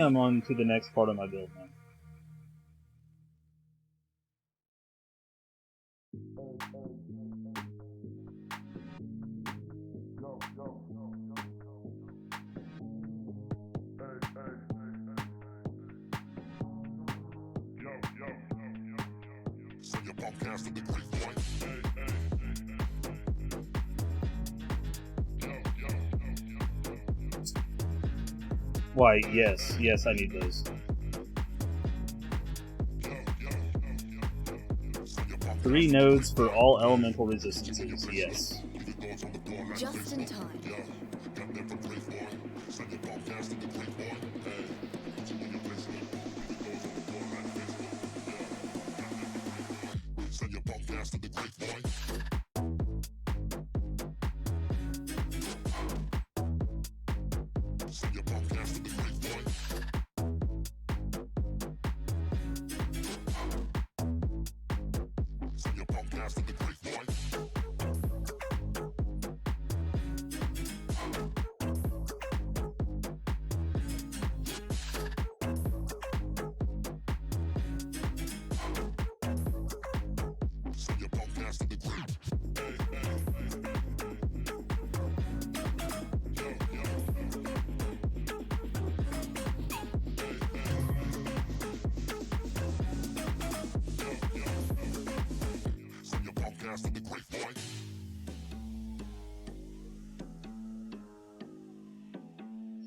I'm on to the next part of my build now. Why, yes, I need those. 3 nodes for all elemental resistances, yes. Just in time.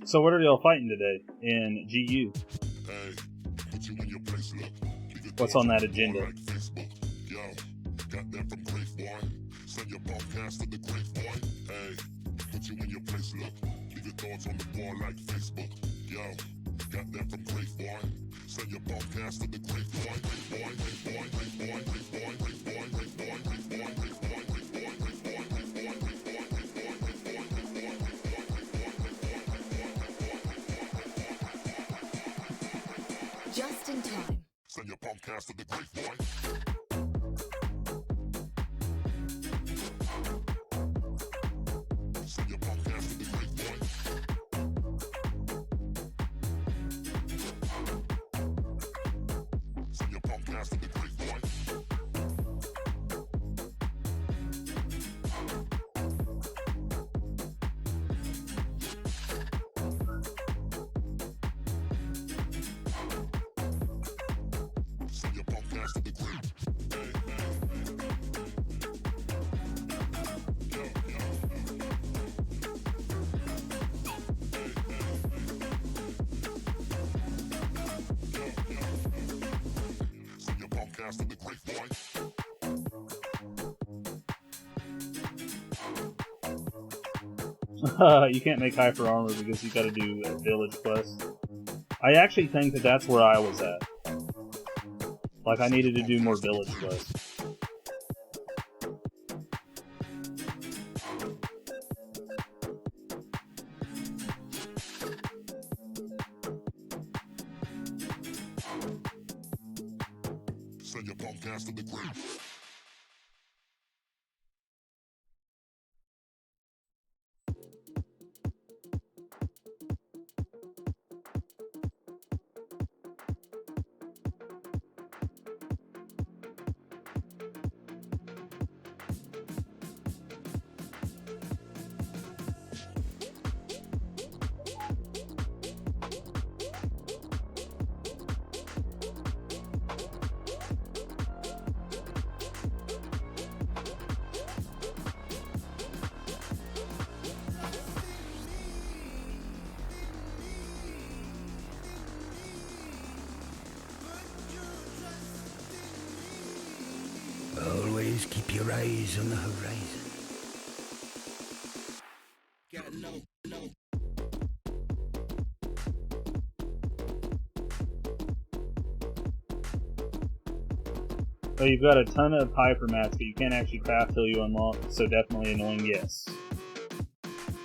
So what are y'all fighting today in GU? What's on that agenda? Just in time. Send your podcast to the grapevine. Send your podcast to the grapevine. Send your podcast to the grapevine. Send your podcast to the grapevine. Send your podcast to the grapevine. You can't make hyper armor because you gotta do a village quest. I actually think that that's where I was at. Like, I needed to do more village quests. Send your podcast to the grapevine. Always keep your eyes on the horizon. So you've got a ton of hyper mats, but you can't actually craft till you unlock, so definitely annoying, yes.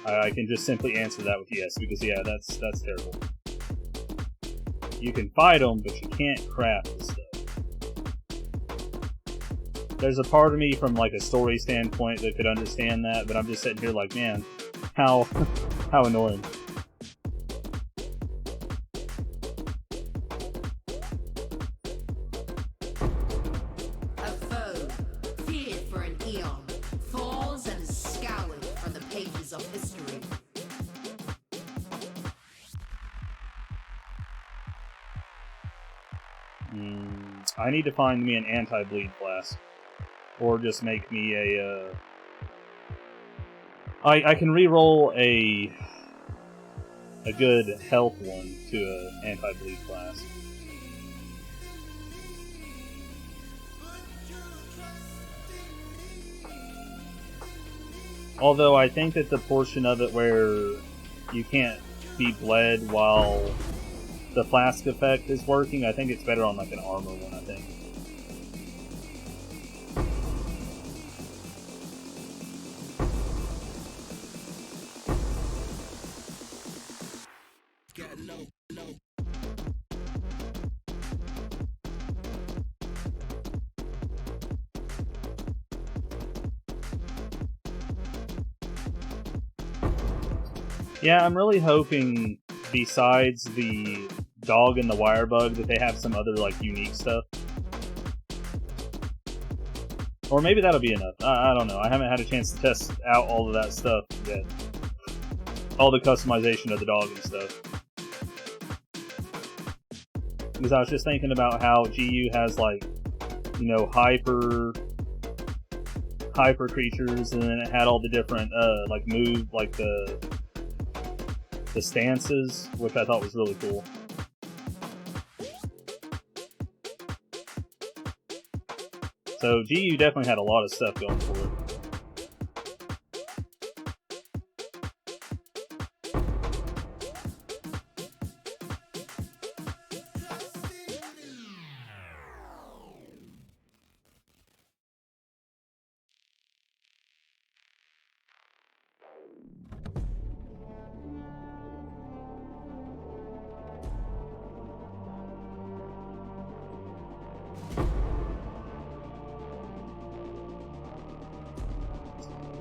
I can just simply answer that with yes, because yeah, that's terrible. You can fight them, but you can't craft the stuff. There's a part of me from like a story standpoint that could understand that, but I'm just sitting here like, man, how annoying. I need to find me an anti-bleed flask. Or just make me a, I can re-roll a good health one to an anti-bleed flask. Although I think that the portion of it where you can't be bled while the flask effect is working, I think it's better on like an armor one, I think. Yeah, I'm really hoping, besides the dog and the wire bug, that they have some other, like, unique stuff. Or maybe that'll be enough. I don't know. I haven't had a chance to test out all of that stuff yet. All the customization of the dog and stuff. Because I was just thinking about how GU has, like, you know, hyper creatures, and then it had all the different, like, the stances, which I thought was really cool. So GU definitely had a lot of stuff going for it.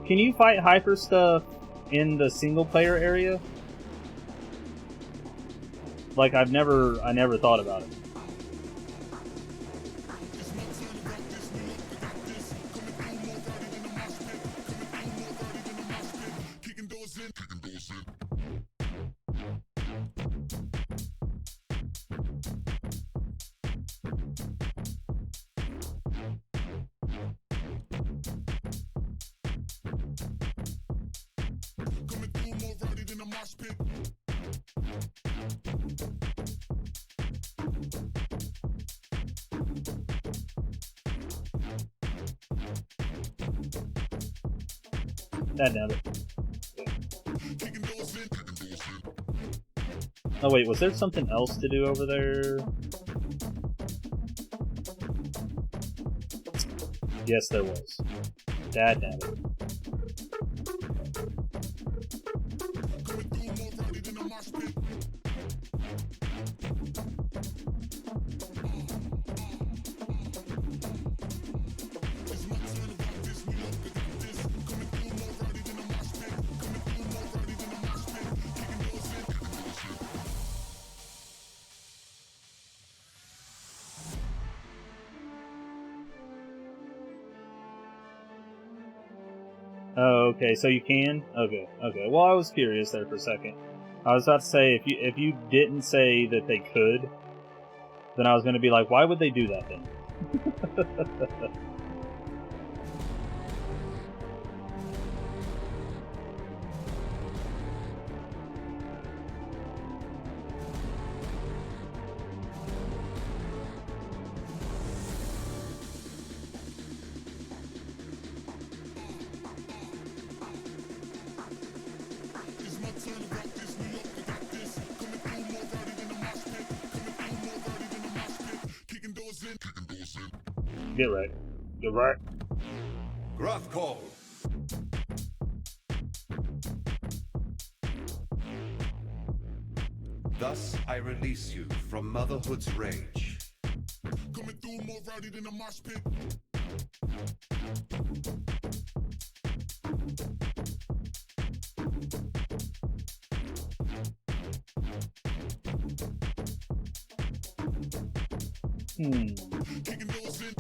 Can you fight hyper stuff in the single player area? Like I never thought about it. That damn it. Oh wait, was there something else to do over there? Yes, there was. That damn it. Oh, okay, so you can? Okay. Well, I was curious there for a second. I was about to say, if you didn't say that they could, then I was going to be like, why would they do that then? Get right. Get right. Wrath call. Thus I release you from motherhood's rage. Coming through more rowdy than a mosh pit. Kicking doors in.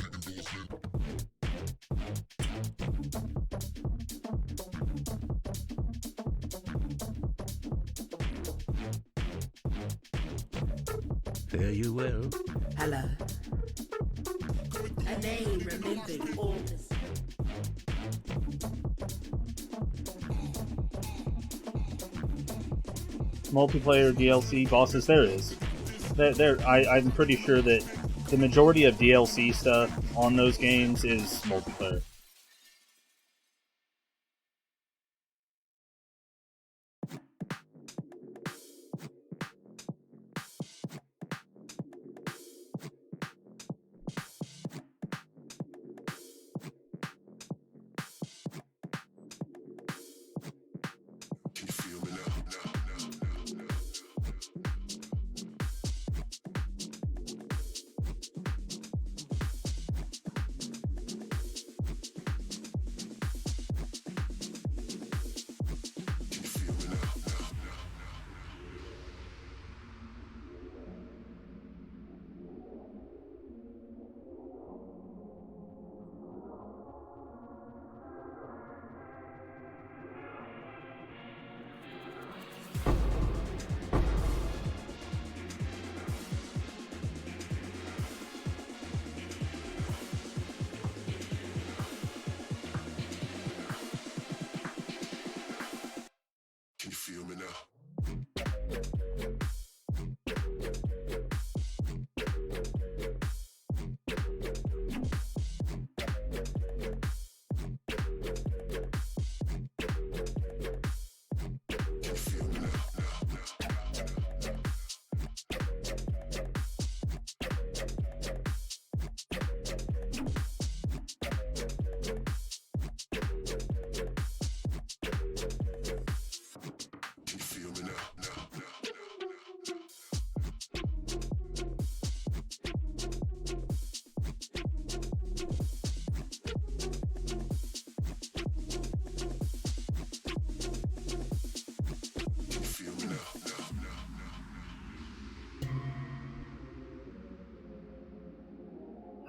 Fare you well. Hello. A name remembered all this. Multiplayer DLC bosses, there is. I'm pretty sure that the majority of DLC stuff on those games is multiplayer. Can you feel me now?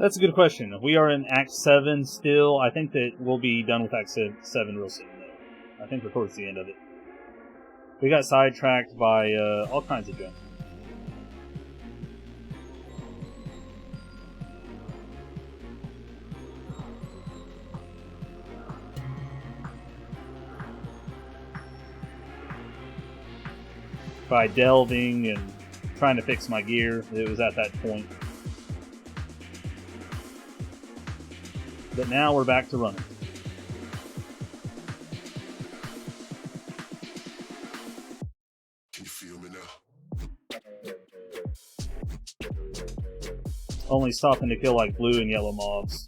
That's a good question. We are in Act 7 still. I think that we'll be done with Act 7 real soon, though. I think we're towards the end of it. We got sidetracked by all kinds of junk. By delving and trying to fix my gear. It was at that point. But now we're back to running. Can you feel me now? Only stopping to kill like blue and yellow mobs.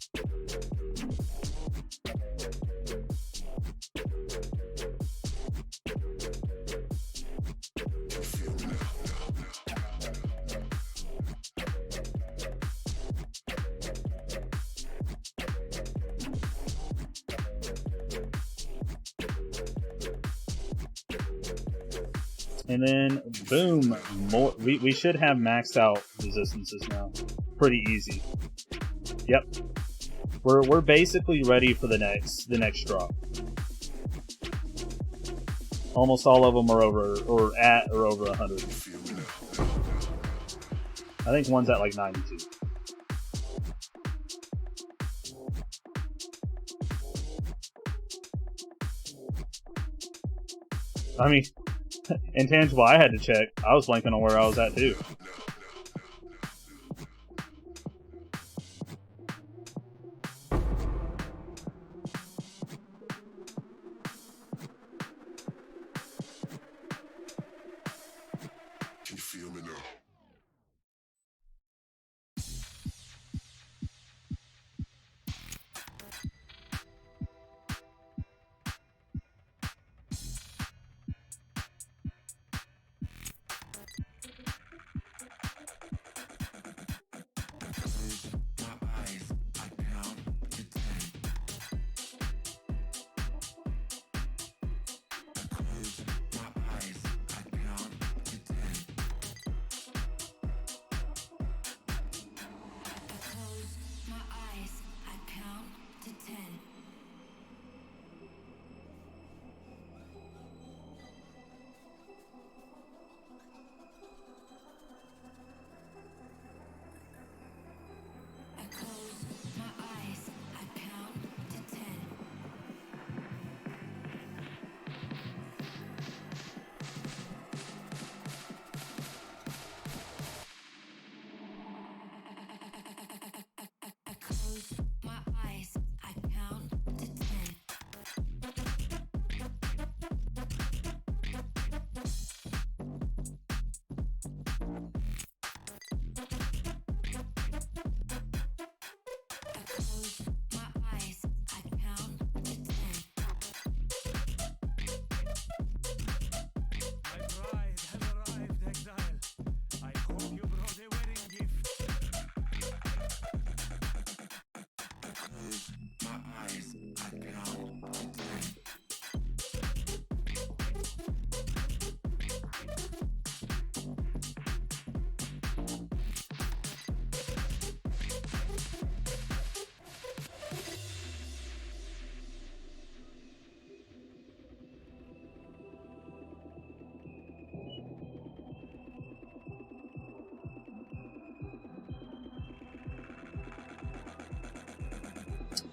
And then, boom, more. We should have maxed out resistances now. Pretty easy. Yep, we're basically ready for the next drop. Almost all of them are over or at or over 100. I think one's at like 92. I mean. Intangible, I had to check. I was blanking on where I was at too. Can you feel me now?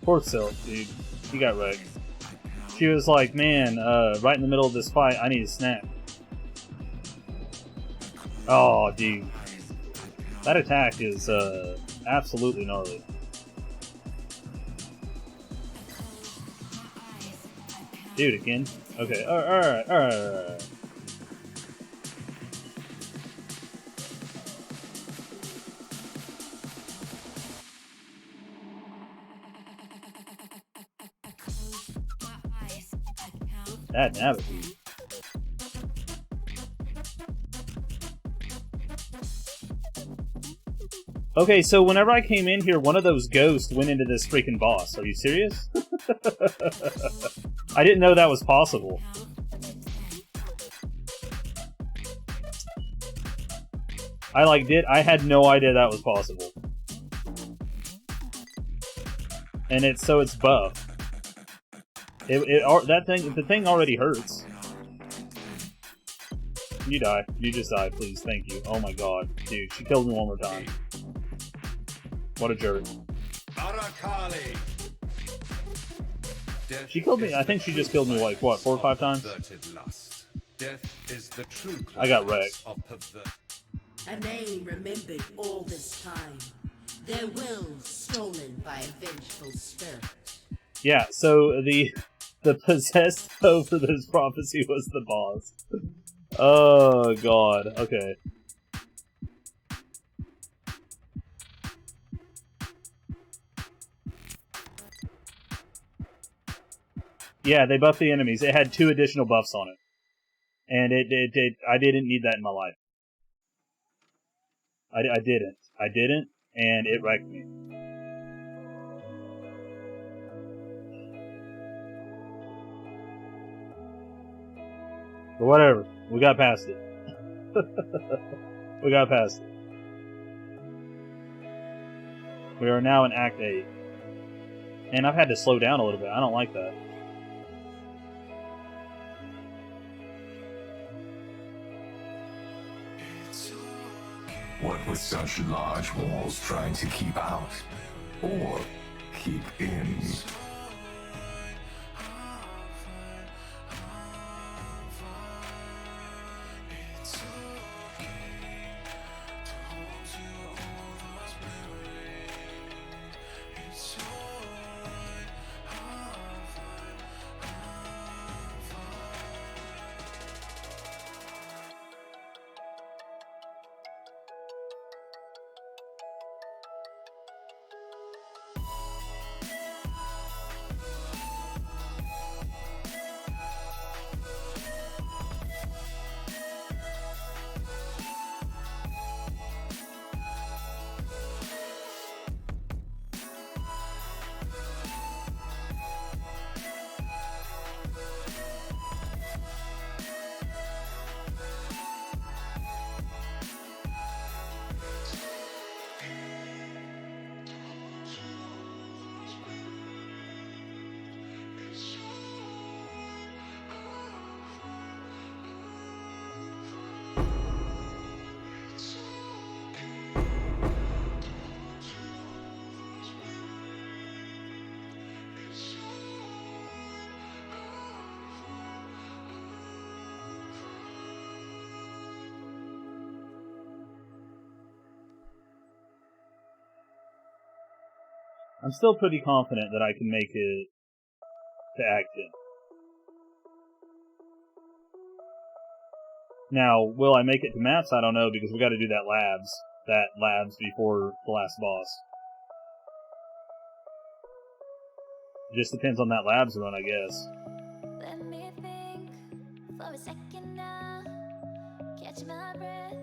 Poor Silk, dude. He got wrecked. She was like, man, right in the middle of this fight, I need a snack. Oh, dude. That attack is absolutely gnarly. Dude, again? Okay, alright. That nabbit, dude. Okay, so whenever I came in here, one of those ghosts went into this freaking boss. Are you serious? I didn't know that was possible. I had no idea that was possible. And it's buff. The thing already hurts. You die. You just die, please. Thank you. Oh my god. Dude, she killed me one more time. What a jerk. She killed me. I think she just killed me like, what, 4 or 5 times? I got wrecked. A name remembered all this time. Their will stolen by a vengeful spirit. Yeah, so the possessed foe for this prophecy was the boss. Oh god, okay. Yeah, they buffed the enemies. It had 2 additional buffs on it. And I didn't need that in my life. I didn't, and it wrecked me. But whatever, we got past it. We got past it. We are now in Act 8. And I've had to slow down a little bit. I don't like that. What with such large walls trying to keep out, or keep in? I'm still pretty confident that I can make it to Act 10. Now, will I make it to maps? I don't know, because we got to do that labs before the last boss. It just depends on that labs run, I guess. Let me think for a second now. Catch my breath.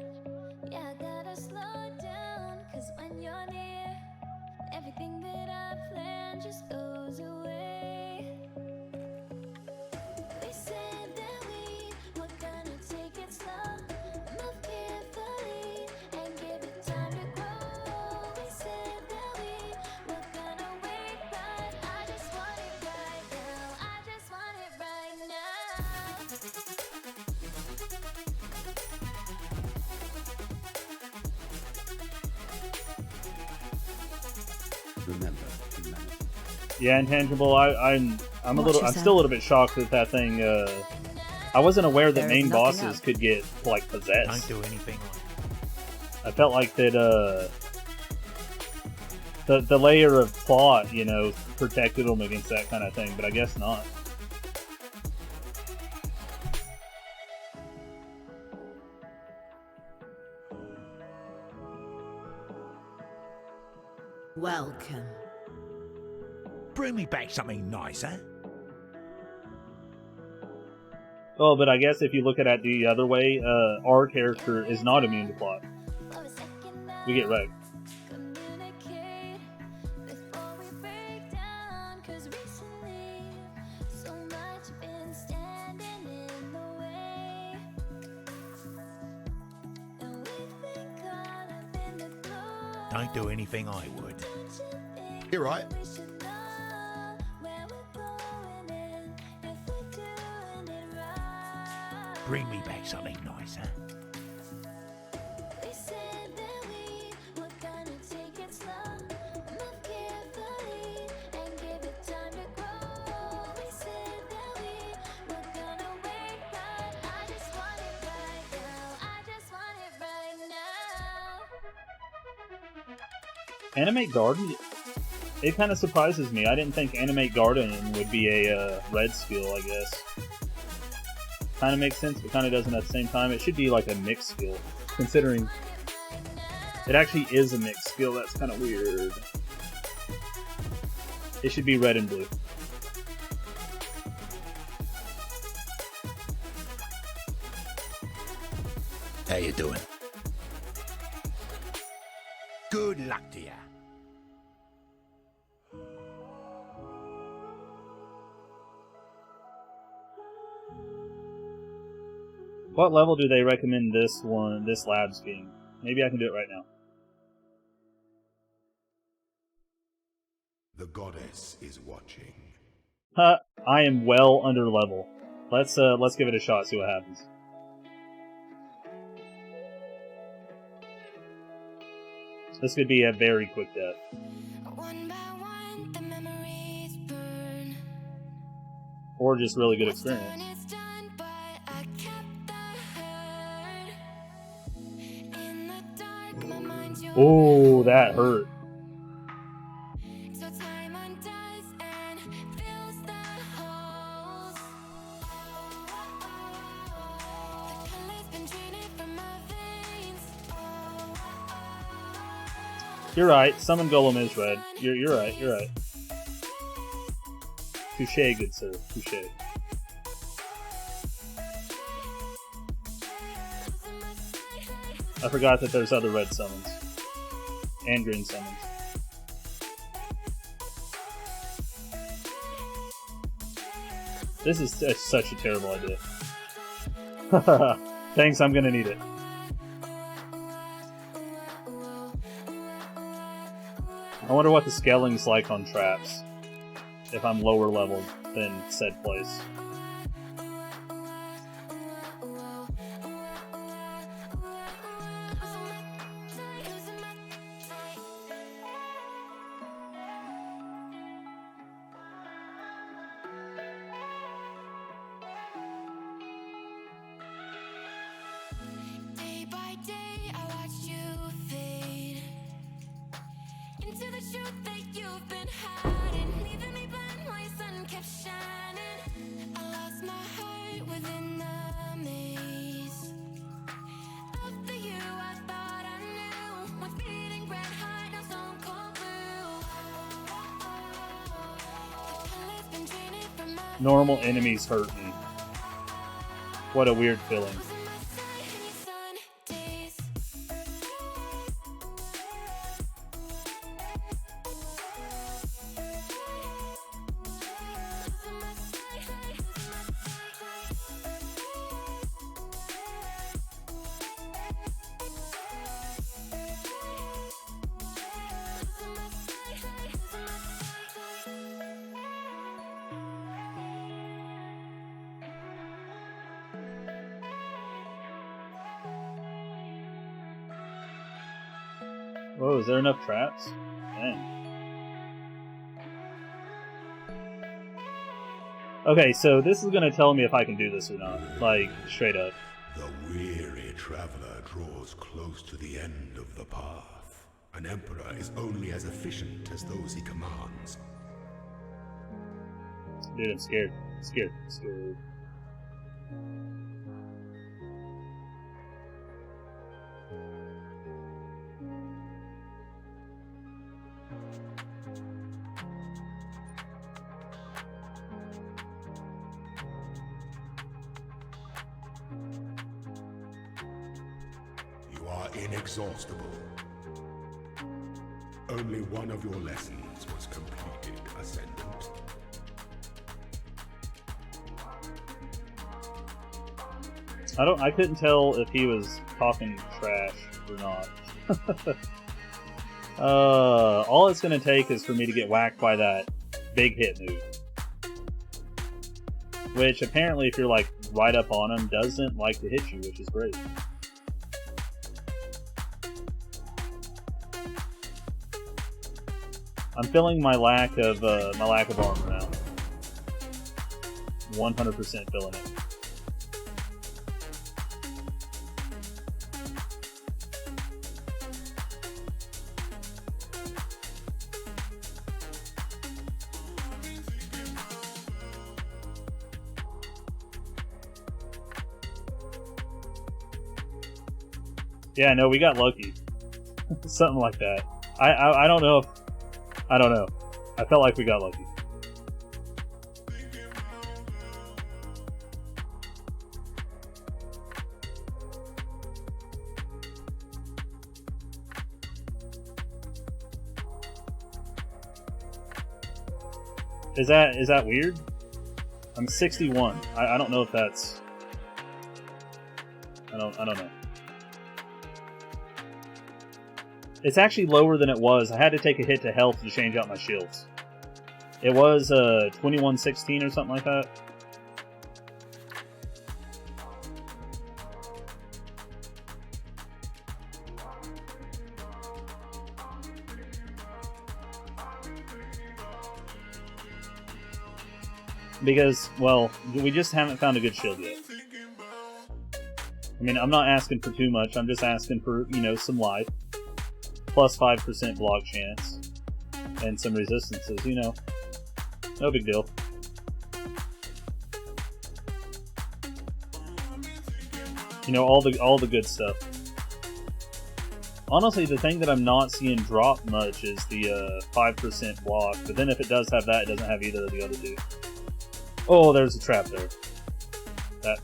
Yeah, I gotta slow down. Cause when you're near, everything that I planned just goes away. We said that we were gonna take it slow, move carefully, and give it time to grow. We said that we were gonna wait, but I just want it right now. I just want it right now. Remember humanity. Yeah, intangible. I'm Watch I'm still a little bit shocked that that thing. I wasn't aware that There is main nothing bosses else. could get like Don't possessed. do anything like I felt like that the layer of plot, you know, protected them against that kind of thing, but I guess not. Welcome. Bring me back something nice, eh? Oh, but I guess if you look at it the other way, our character is not immune to plot. For a second We get wrecked. communicate before we break down. 'Cause recently, so much been standing in the way. And we've been caught up in the glow. Don't do anything I would. You're right. We should know where we're going and if we're doing it right. Bring me back something nice, eh? We said that we were gonna take it slow, move carefully, and give it time to grow. We said that we were gonna wait, but I just want it right now. I just want it right now. Animate Garden? It kind of surprises me. I didn't think Animate Garden would be a red skill, I guess. Kind of makes sense, but kind of doesn't at the same time. It should be like a mixed skill, considering it actually is a mixed skill. That's kind of weird. It should be red and blue. How you doing? Good luck to ya. What level do they recommend this labs being? Maybe I can do it right now. The goddess is watching. Huh, I am well under level. Let's give it a shot, see what happens. This could be a very quick death. One by one, the memories burn. Or just really good What's done experience. is done, but I kept the hurt. In the dark, my mind's your Oh, that hurt. So time undoes and fills the holes. The color's been draining from my veins. You're right. Summon Golem is red. You're right. You're right. Touche, good sir. Touche. I forgot that there's other red summons and green summons. This is such a terrible idea. Thanks, I'm gonna need it. I wonder what the scaling's like on traps if I'm lower level than said place. Day by day, I watched you fade into the truth that you've been hiding, leaving me blind while your sun kept shining. I lost my heart within the maze of the you I thought I knew. Once beating red hot, now stone cold blue. The color's been draining from my Normal enemies hurt me. What a weird feeling. was in my sight and your sun days. Whoa, is there enough traps? Dang. Okay, so this is gonna tell me if I can do this or not. Like, straight up. The weary traveler draws close to the end of the path. An emperor is only as efficient as those he commands. Dude, I'm scared. Scared. Scared. You are inexhaustible. Only one of your lessons was completed, Ascendant. I couldn't tell if he was talking trash or not. All it's gonna take is for me to get whacked by that big hit move. Which apparently if you're like right up on him doesn't like to hit you, which is great. I'm feeling my lack of armor now. 100% feeling it. Yeah, no, we got lucky. Something like that. I don't know if... I don't know. I felt like we got lucky. Is that weird? I'm 61. I don't know if that's... I don't know. It's actually lower than it was. I had to take a hit to health to change out my shields. It was 2116 or something like that. Because, well, we just haven't found a good shield yet. I mean, I'm not asking for too much. I'm just asking for, you know, some life. Plus 5% block chance. And some resistances, you know. No big deal. You know, all the good stuff. Honestly, the thing that I'm not seeing drop much is the 5% block. But then if it does have that, it doesn't have either of the other two. Oh, there's a trap there. That...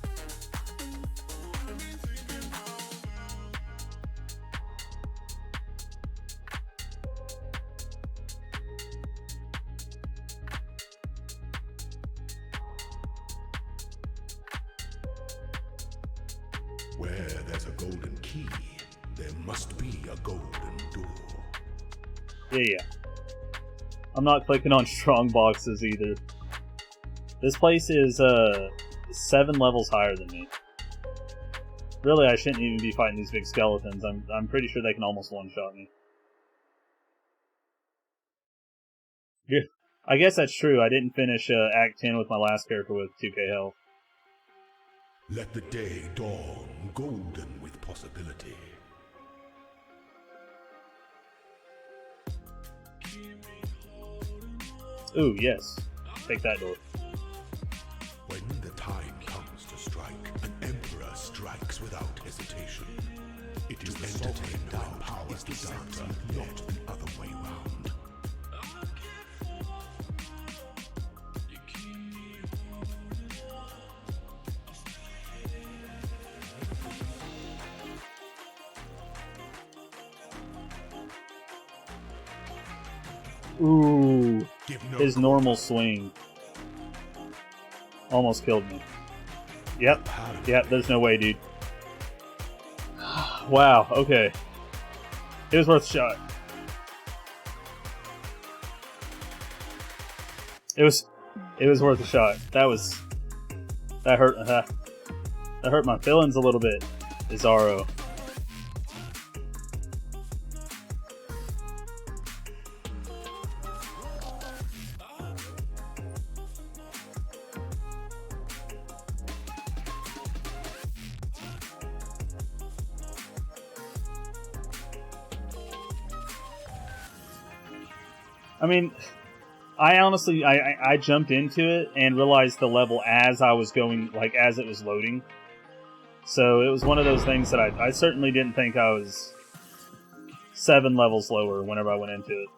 Where there's a golden key, there must be a golden door. Yeah. I'm not clicking on strong boxes either. This place is 7 levels higher than me. Really, I shouldn't even be fighting these big skeletons. I'm pretty sure they can almost one-shot me. Yeah, I guess that's true. I didn't finish Act 10 with my last character with 2k health. Let the day dawn golden with possibility. Ooh, yes. Take that door. When the time comes to strike, an emperor strikes without hesitation. It is entertained when power is the center, not the other way round. Ooh, his normal swing almost killed me. Yep, there's no way, dude. Wow, okay. It was worth a shot. It was worth a shot. That hurt. That hurt my feelings a little bit, Izaro. I mean, I honestly, I jumped into it and realized the level as I was going, like, as it was loading. So it was one of those things that I certainly didn't think I was 7 levels lower whenever I went into it.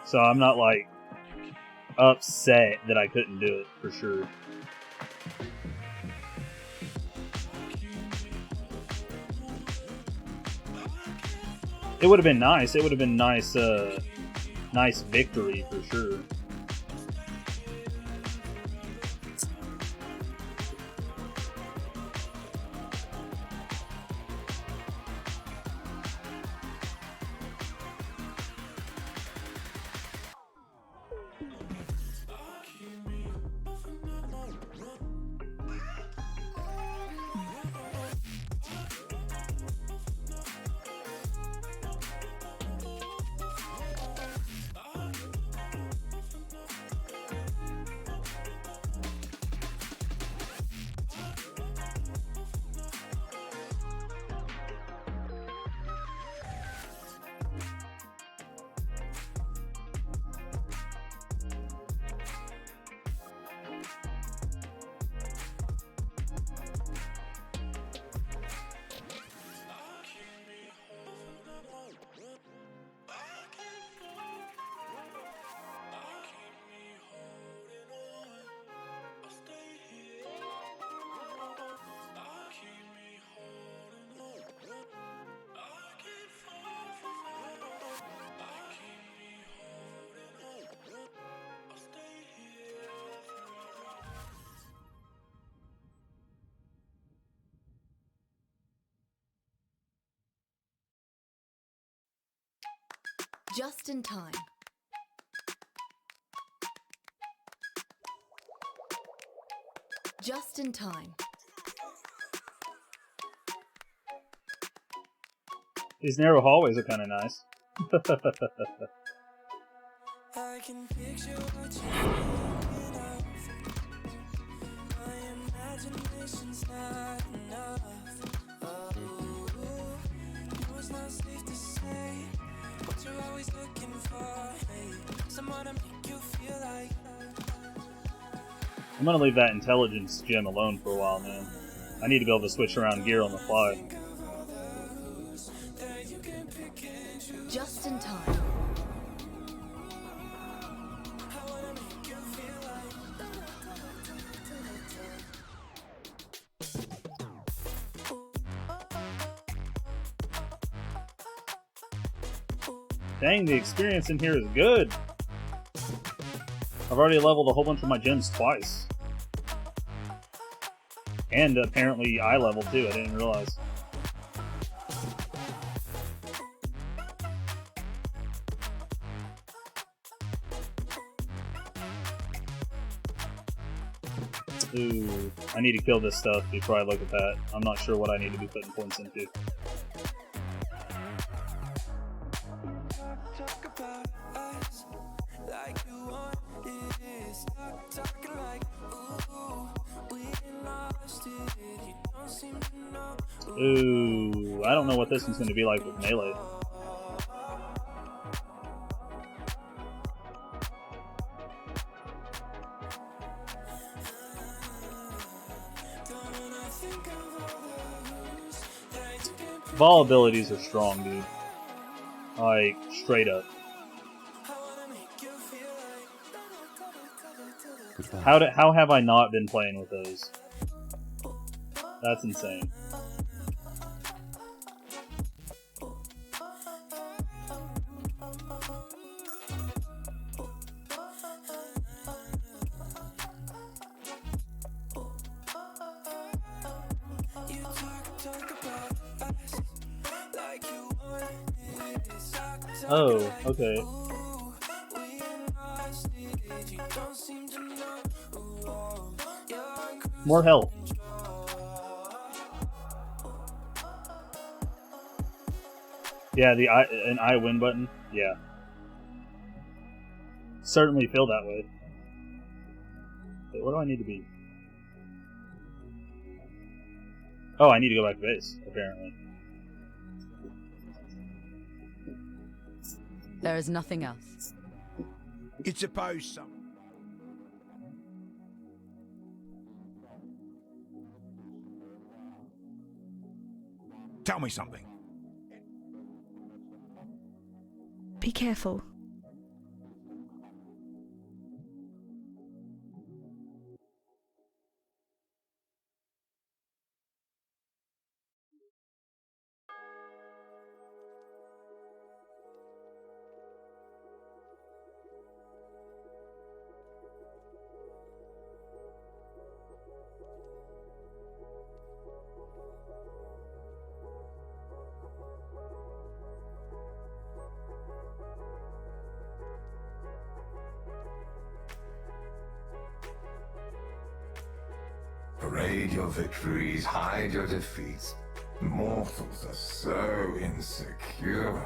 So I'm not, like, upset that I couldn't do it, for sure. It would have been nice. It would have been nice, nice victory, for sure. Just in time. Just in time. These narrow hallways are kind of nice. I can picture what you're thinking of. My imagination's not enough. Oh, no, it's not safe to say what you're always looking for. Hey, someone to make you feel like. I'm gonna leave that intelligence gem alone for a while, man. I need to be able to switch around gear on the fly. Just in time. Dang, the experience in here is good. I've already leveled a whole bunch of my gems twice. And apparently eye level too, I didn't realize. Ooh, I need to kill this stuff before I look at that. I'm not sure what I need to be putting points into. Ooh, I don't know what this one's going to be like with melee. Ball abilities are strong, dude. Like, straight up. How have I not been playing with those? That's insane. Oh, okay. More health. Yeah, an I win button. Yeah. Certainly feel that way. Wait, what do I need to be? Oh, I need to go back to base, apparently. There is nothing else. It's supposed some. Tell me something. Be careful. Parade your victories, hide your defeats. Mortals are so insecure.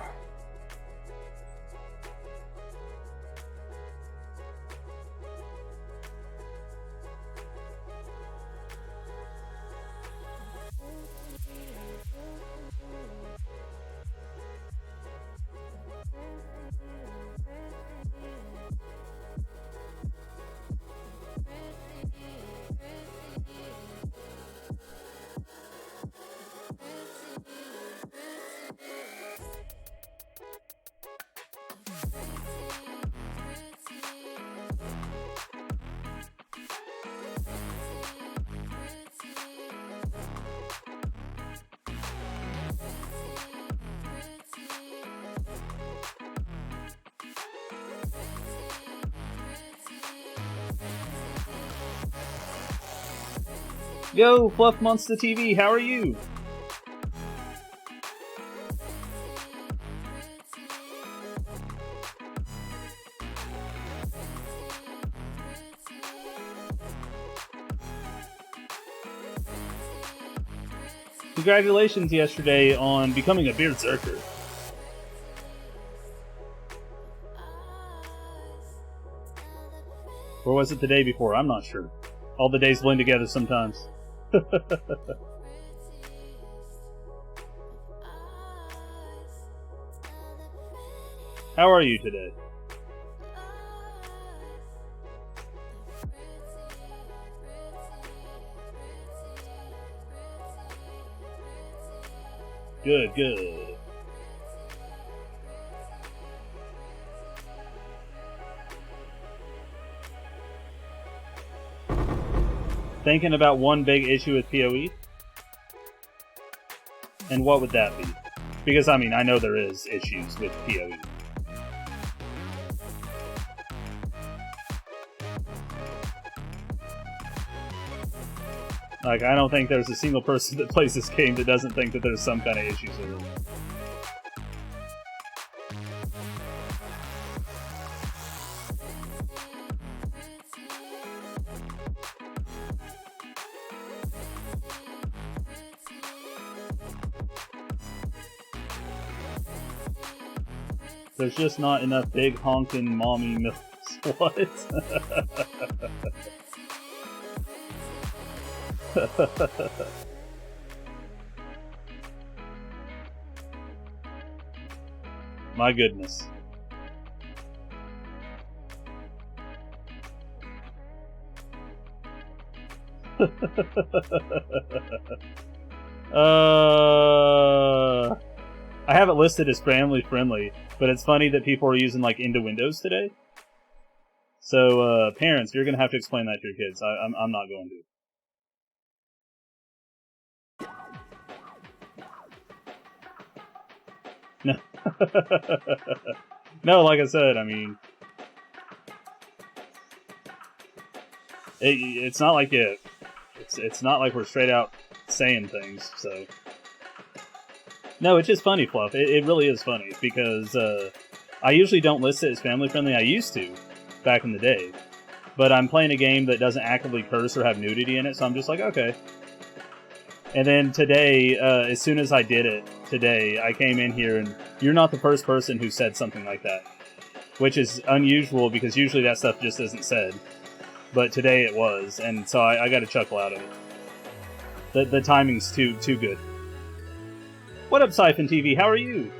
Yo, Fluff Monster TV, how are you? Congratulations yesterday on becoming a Berserker. Or was it the day before? I'm not sure. All the days blend together sometimes. How are you today? Good, good. Thinking about one big issue with PoE? And what would that be? Because, I mean, I know there is issues with PoE. Like, I don't think there's a single person that plays this game that doesn't think that there's some kind of issues with it. There's just not enough big honkin' mommy milks. What? My goodness. I have it listed as family friendly, but it's funny that people are using like into Windows today. So parents, you're gonna have to explain that to your kids. I'm not going to. No. No, like I said, I mean, it's not like it's not like we're straight out saying things. So no, it's just funny, Fluff. It really is funny because I usually don't list it as family friendly. I used to back in the day, but I'm playing a game that doesn't actively curse or have nudity in it, so I'm just like, okay. And then today, as soon as I did it today, I came in here and you're not the first person who said something like that, which is unusual because usually that stuff just isn't said. But today it was, and so I got a chuckle out of it. The timing's too good. What up, Siphon TV? How are you?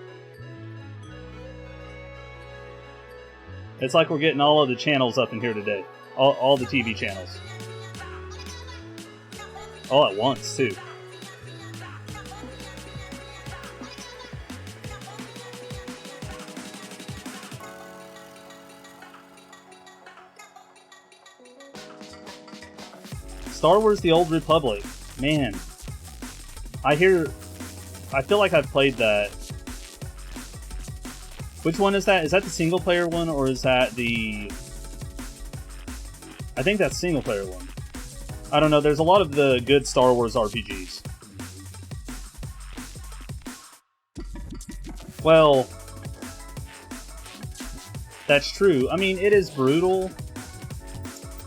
It's like we're getting all of the channels up in here today. All the TV channels. All at once, too. Star Wars The Old Republic. Man. I feel like I've played that. Which one is that? Is that the single player one, or is that the... I think that's single player one. I don't know, there's a lot of the good Star Wars RPGs. Well... That's true. I mean, it is brutal.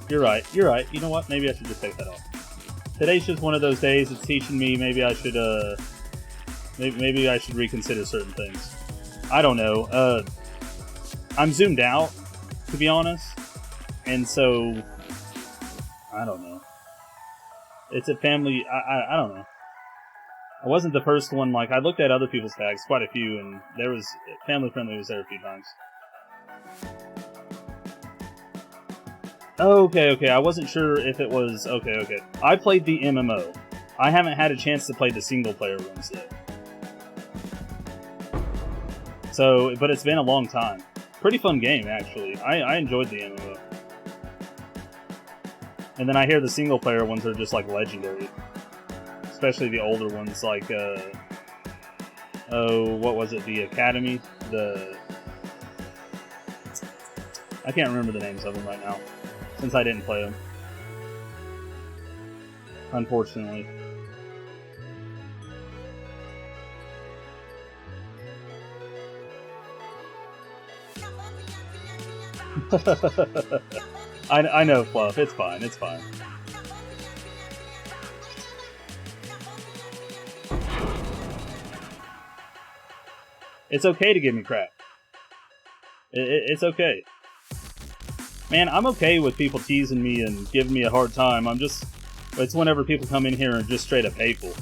You're right. You know what? Maybe I should just take that off. Today's just one of those days. It's teaching me. Maybe I should, maybe I should reconsider certain things. I don't know. I'm zoomed out, to be honest. And so, I don't know. It's a family, I don't know. I wasn't the first one, like, I looked at other people's tags, quite a few, and there was, Family Friendly was there a few times. Okay, I wasn't sure if it was... Okay. I played the MMO. I haven't had a chance to play the single-player ones yet. So, but it's been a long time. Pretty fun game, actually. I enjoyed the MMO. And then I hear the single-player ones are just, like, legendary. Especially the older ones, like, oh, what was it? The Academy? I can't remember the names of them right now. Since I didn't play them. Unfortunately. I know, Fluff. It's fine. It's fine. It's okay to give me crap. It's okay. Man, I'm okay with people teasing me and giving me a hard time. It's whenever people come in here and just straight up hateful.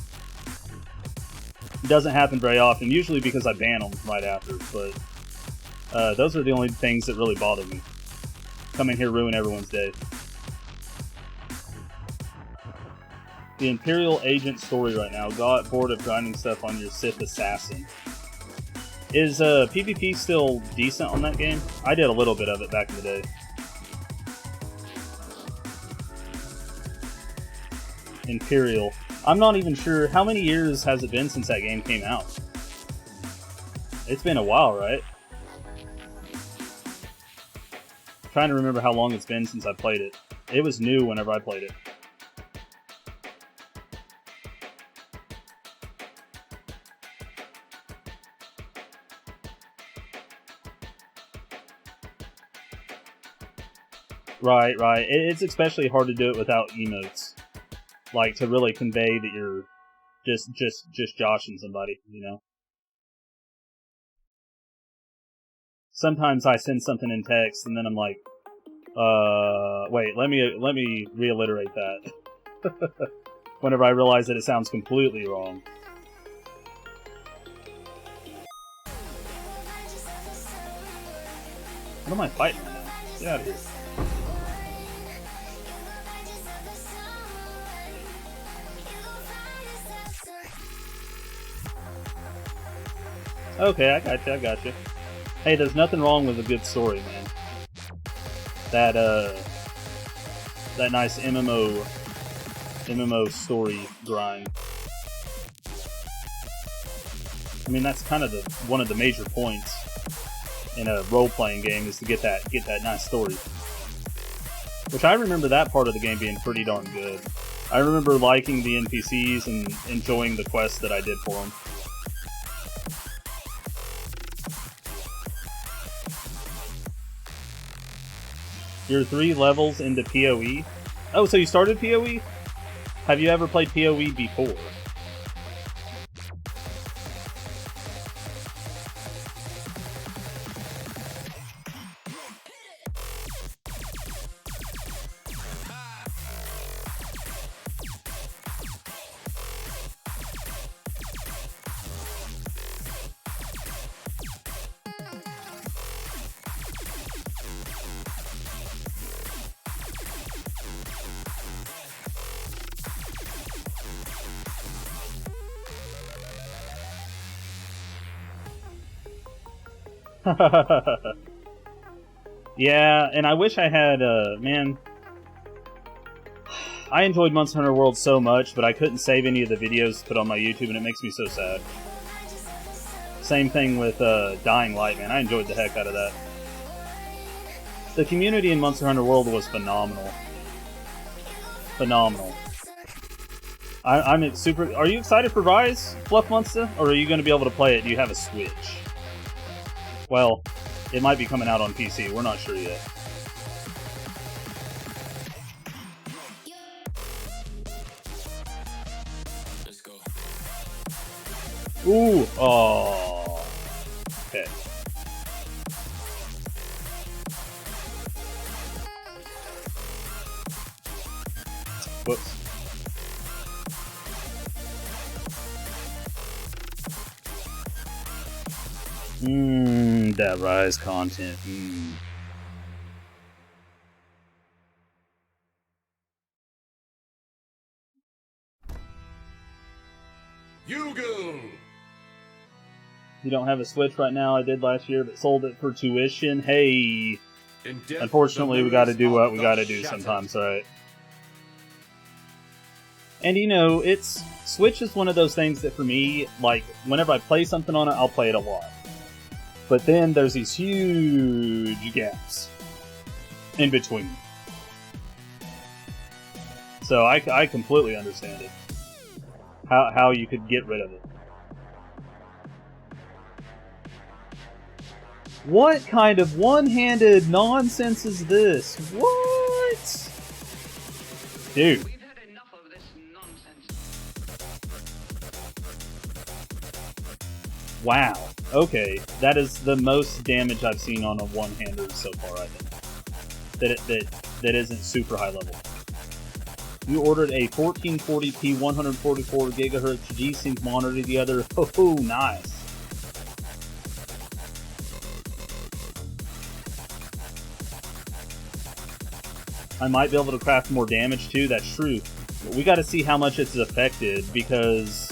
It doesn't happen very often, usually because I ban them right after, but those are the only things that really bother me. Come in here, ruin everyone's day. The Imperial Agent story right now. Got bored of grinding stuff on your Sith Assassin. Is PvP still decent on that game? I did a little bit of it back in the day. Imperial. I'm not even sure. How many years has it been since that game came out? It's been a while, right? I'm trying to remember how long it's been since I played it. It was new whenever I played it. Right. It's especially hard to do it without emotes. Like, to really convey that you're just joshing somebody, you know? Sometimes I send something in text and then I'm like, wait, let me realliterate that. Whenever I realize that it sounds completely wrong. What am I fighting right now? Get out of here. Okay, I gotcha. Hey, there's nothing wrong with a good story, man. That nice MMO story grind. I mean, that's kind of one of the major points in a role-playing game is to get that nice story. Which I remember that part of the game being pretty darn good. I remember liking the NPCs and enjoying the quests that I did for them. You're 3 levels into PoE? Oh, so you started PoE? Have you ever played PoE before? Yeah, and I wish I had, man... I enjoyed Monster Hunter World so much, but I couldn't save any of the videos to put on my YouTube, and it makes me so sad. Same thing with Dying Light, man. I enjoyed the heck out of that. The community in Monster Hunter World was phenomenal. Phenomenal. I'm super... Are you excited for Rise, Fluff Monster? Or are you going to be able to play it? Do you have a Switch? Well, it might be coming out on PC. We're not sure yet. Ooh, oh. Okay. Whoops. That Rise content. Yugal! You don't have a Switch right now. I did last year, but sold it for tuition. Hey! Unfortunately, we gotta do what we gotta do sometimes, right? And you know, Switch is one of those things that for me, like, whenever I play something on it, I'll play it a lot. But then there's these huge gaps in between. So I completely understand it. How you could get rid of it. What kind of one-handed nonsense is this? What? Dude. Wow. Okay. That is the most damage I've seen on a one-hander so far, I think. That isn't super high level. You ordered a 1440p 144 GHz G-Sync monitor the other. Oh, nice. I might be able to craft more damage too, that's true. But we gotta see how much it's affected, because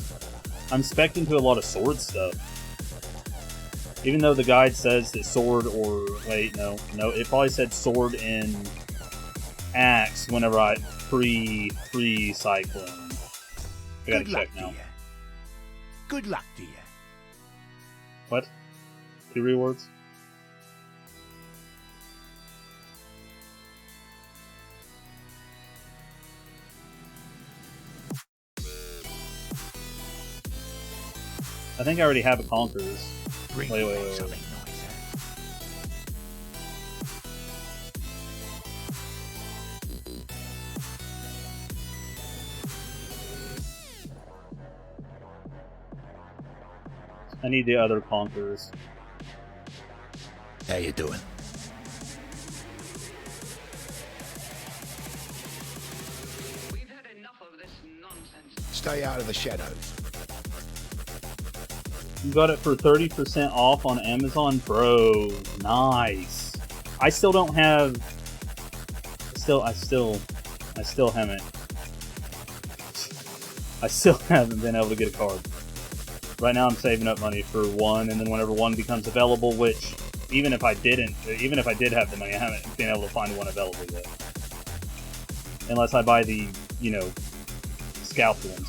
I'm spec'd into a lot of sword stuff. Even though the guide says that sword or... Wait, no, it probably said sword and axe whenever I pre-Cyclone. I gotta check now. Good luck to you. What? 2 rewards? I think I already have a Conquerors. Wait. I need the other Conquerors. How you doing? We've had enough of this nonsense. Stay out of the shadows. You got it for 30% off on Amazon? Bro, nice. I still don't have... I still haven't... I still haven't been able to get a card. Right now I'm saving up money for one, and then whenever one becomes available, which, even if I did have the money, I haven't been able to find one available yet. Unless I buy the, you know, scalped ones.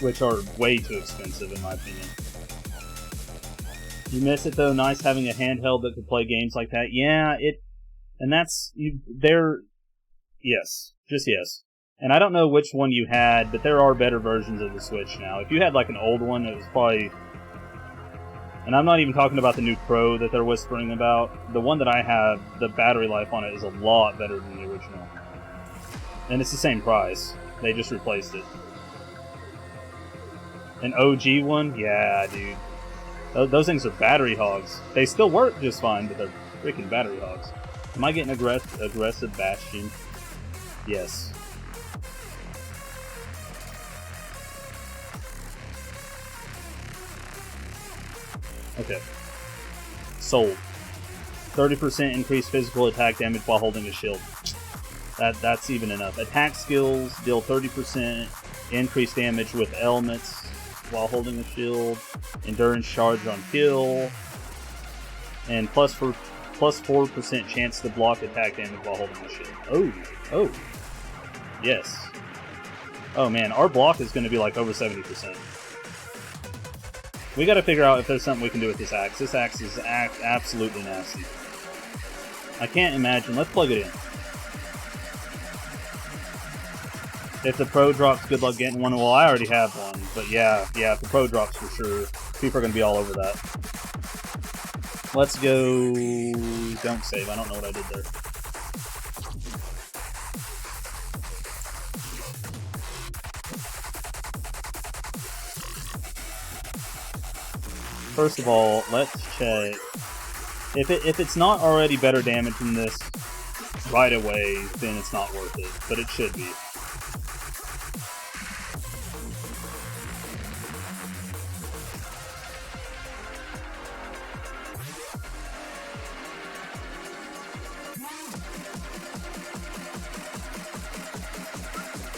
Which are way too expensive in my opinion. You miss it though, nice having a handheld that could play games like that. Yeah, yes, just yes. And I don't know which one you had, but there are better versions of the Switch now. If you had like an old one, it was probably... And I'm not even talking about the new Pro that they're whispering about. The one that I have, the battery life on it is a lot better than the original. And it's the same price. They just replaced it. An OG one? Yeah, dude. Those things are battery hogs. They still work just fine, but they're freaking battery hogs. Am I getting aggressive Bastion? Yes. Okay. Sold. 30% increased physical attack damage while holding a shield. That's even enough. Attack skills deal 30% increased damage with elements while holding a shield. Endurance charge on kill. And plus 4% chance to block attack damage while holding a shield. Oh. Yes. Oh man, our block is going to be like over 70%. We got to figure out if there's something we can do with this axe. This axe is absolutely nasty. I can't imagine. Let's plug it in. If the pro drops, good luck getting one. Well, I already have one. But yeah, if the pro drops for sure, people are going to be all over that. Let's go... Don't save. I don't know what I did there. First of all, let's check. If it's not already better damage than this right away, then it's not worth it. But it should be.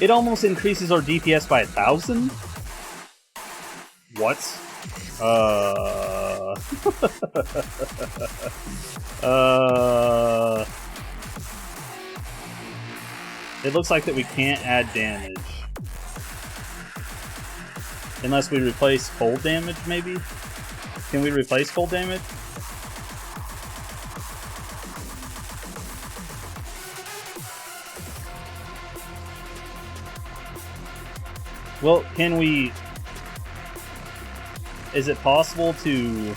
It almost increases our DPS by 1,000? What? It looks like that we can't add damage. Unless we replace cold damage, maybe? Can we replace cold damage? Well, can we... Is it possible to... You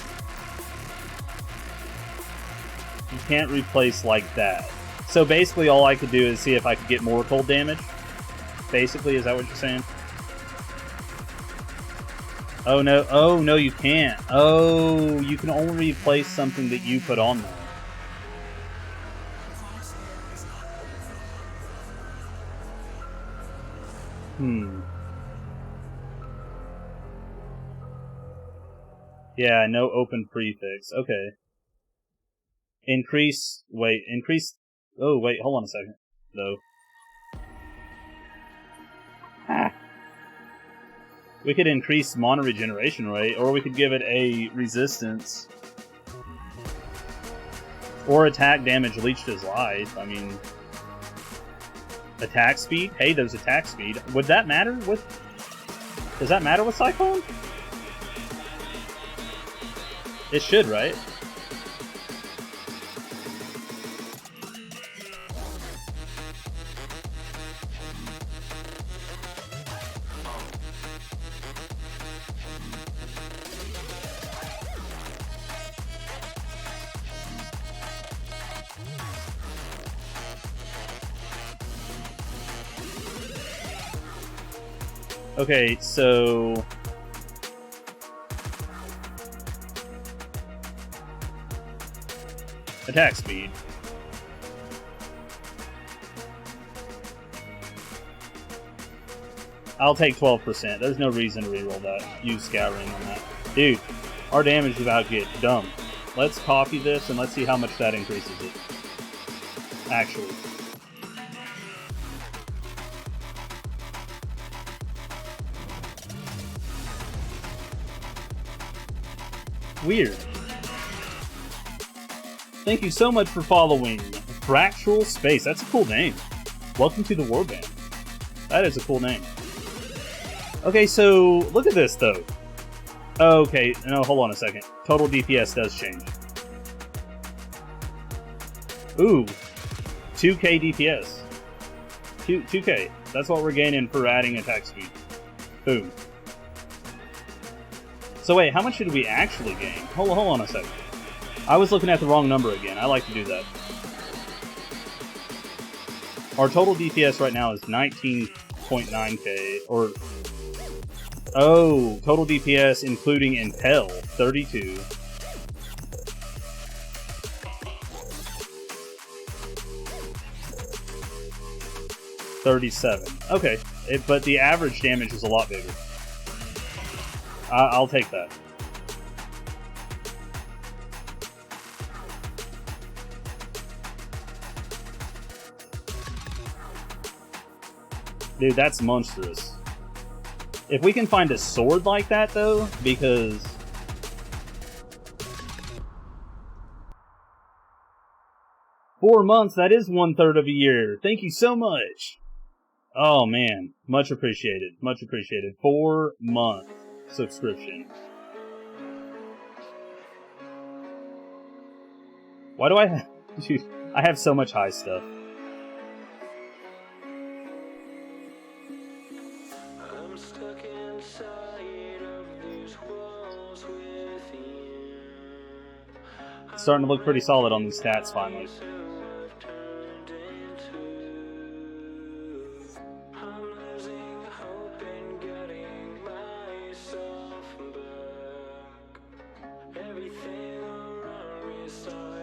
can't replace like that. So basically all I could do is see if I could get more cold damage? Basically, is that what you're saying? Oh no, you can't. Oh, you can only replace something that you put on there. Yeah, no open prefix. Okay. Increase... Oh, wait, hold on a second, though. We could increase mana regeneration rate, or we could give it a resistance. Or attack damage leached as life. I mean... Attack speed? Hey, there's attack speed. Would that matter with... Does that matter with Cyclone? It should, right? Okay, so... Attack speed. I'll take 12%. There's no reason to reroll that. Use Scouring on that. Dude, our damage is about to get dumb. Let's copy this and let's see how much that increases it. Actually. Weird. Thank you so much for following Fractural Space. That's a cool name. Welcome to the Warband. That is a cool name. Okay, so look at this though. Okay, no, hold on a second. Total DPS does change. Ooh, 2k DPS. 2k. That's what we're gaining for adding attack speed. Boom. So wait, how much did we actually gain? Hold on a second. I was looking at the wrong number again. I like to do that. Our total DPS right now is 19.9k, or... Oh, total DPS including Impel, 32. $37. Okay, but the average damage is a lot bigger. I'll take that. Dude, that's monstrous. If we can find a sword like that, though, because... $4 months, that is 1/3 of a year. Thank you so much. Oh, man. Much appreciated. Much appreciated. 4-month subscription. Why do I have... Dude, I have so much high stuff. I'm stuck inside of these walls with you. It's starting to look pretty solid on these stats, finally.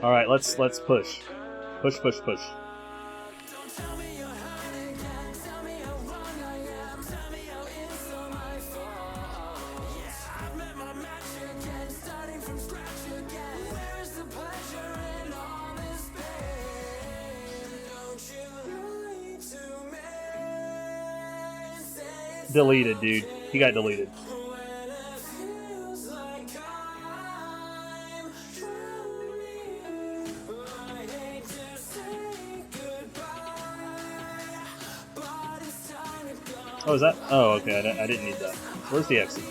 Alright, let's push. Push, push, push. Deleted, dude. He got deleted. Oh, is that? Oh, okay. I didn't need that. Where's the exit?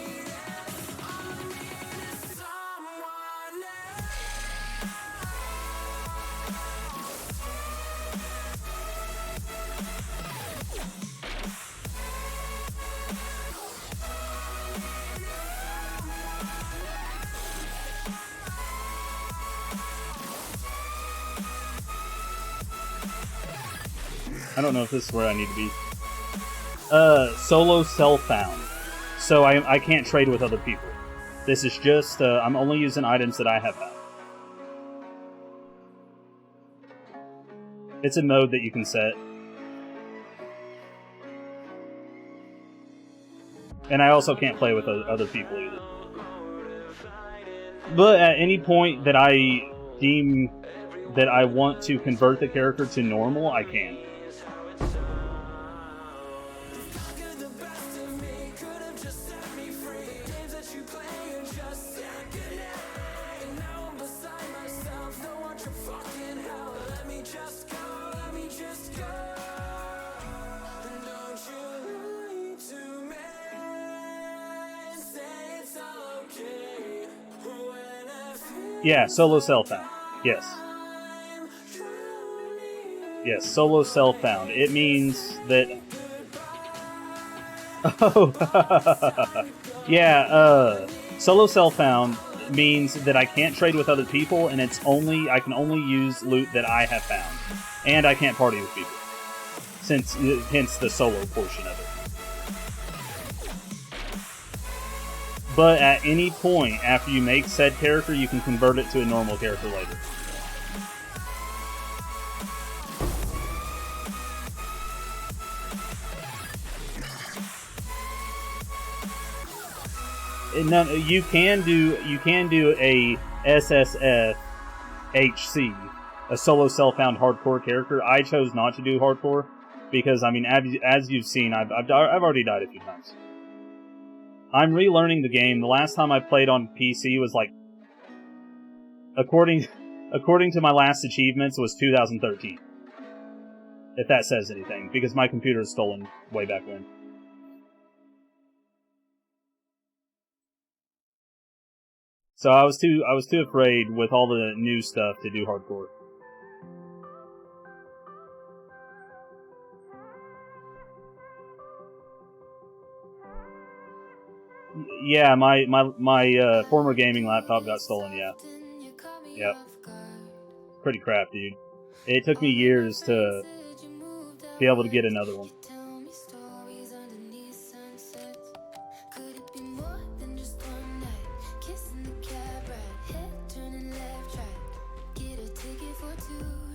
I don't know if this is where I need to be. Solo self-found. So I can't trade with other people. This is just, I'm only using items that I have found. It's a mode that you can set. And I also can't play with other people either. But at any point that I deem that I want to convert the character to normal, I can. Yeah, solo self-found. Yes. Yes, solo self-found. It means that... Oh! Yeah, solo self-found means that I can't trade with other people, and it's only... I can only use loot that I have found. And I can't party with people. Hence the solo portion of it. But at any point after you make said character, you can convert it to a normal character later. No, you can do a SSF HC, a solo self-found hardcore character. I chose not to do hardcore because, I mean, as you've seen, I've already died a few times. I'm relearning the game. The last time I played on PC was like, according to my last achievements, was 2013. If that says anything, because my computer is stolen way back when. So I was too afraid with all the new stuff to do hardcore. Yeah, my former gaming laptop got stolen, yeah. Yep. Pretty crap, dude. It took me years to be able to get another one.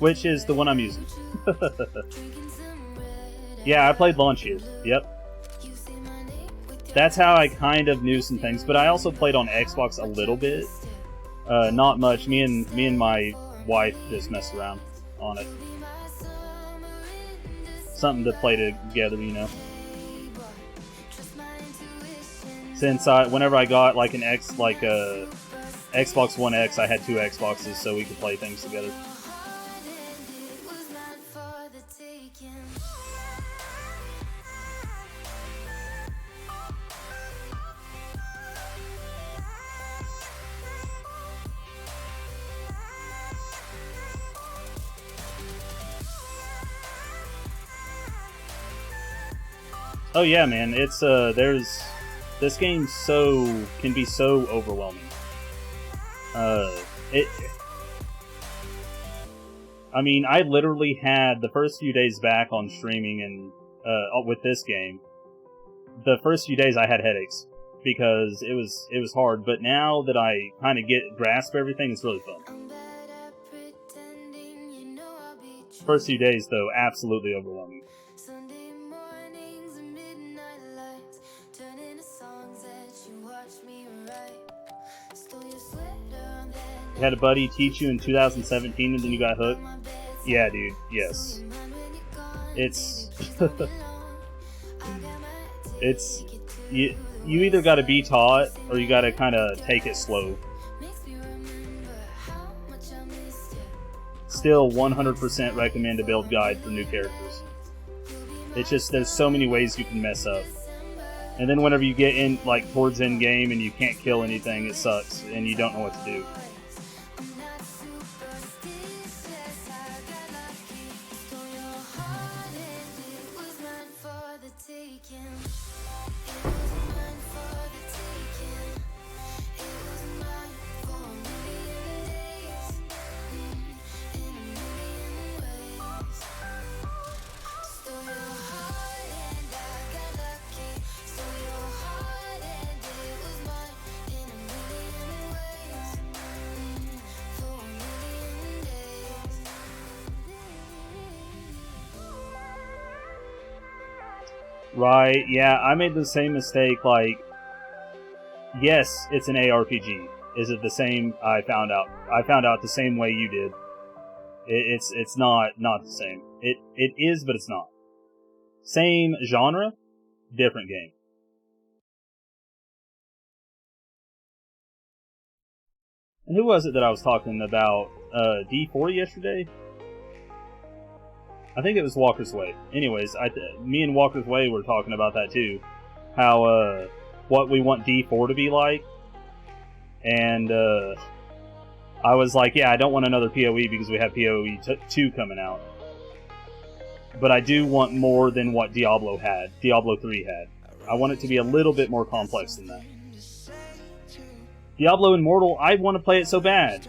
Which is the one I'm using. Yeah, I played launch year. Yep. That's how I kind of knew some things, but I also played on Xbox a little bit. Not much. Me and my wife just messed around on it. Something to play together, you know. Since whenever I got like Xbox One X, I had 2 Xboxes so we could play things together. Oh yeah, man, it's this game can be so overwhelming. I mean, I literally had the first few days back on streaming and with this game. The first few days I had headaches because it was hard, but now that I kind of grasp everything, it's really fun. First few days though, absolutely overwhelming. You had a buddy teach you in 2017 and then you got hooked? Yeah, dude, yes. It's... you either gotta be taught, or you gotta kinda take it slow. Still 100% recommend a build guide for new characters. It's just, there's so many ways you can mess up. And then whenever you get in, like, towards end game and you can't kill anything, it sucks, and you don't know what to do. Right, yeah, I made the same mistake, like, yes, it's an ARPG. Is it the same? I found out the same way you did. It's not the same. It is, but it's not. Same genre, different game. And who was it that I was talking about? D4 yesterday? I think it was Walker's Way. Anyways, me and Walker's Way were talking about that too. How, what we want D4 to be like. And, I was like, yeah, I don't want another PoE because we have PoE 2 coming out. But I do want more than what Diablo 3 had. I want it to be a little bit more complex than that. Diablo Immortal, I want to play it so bad.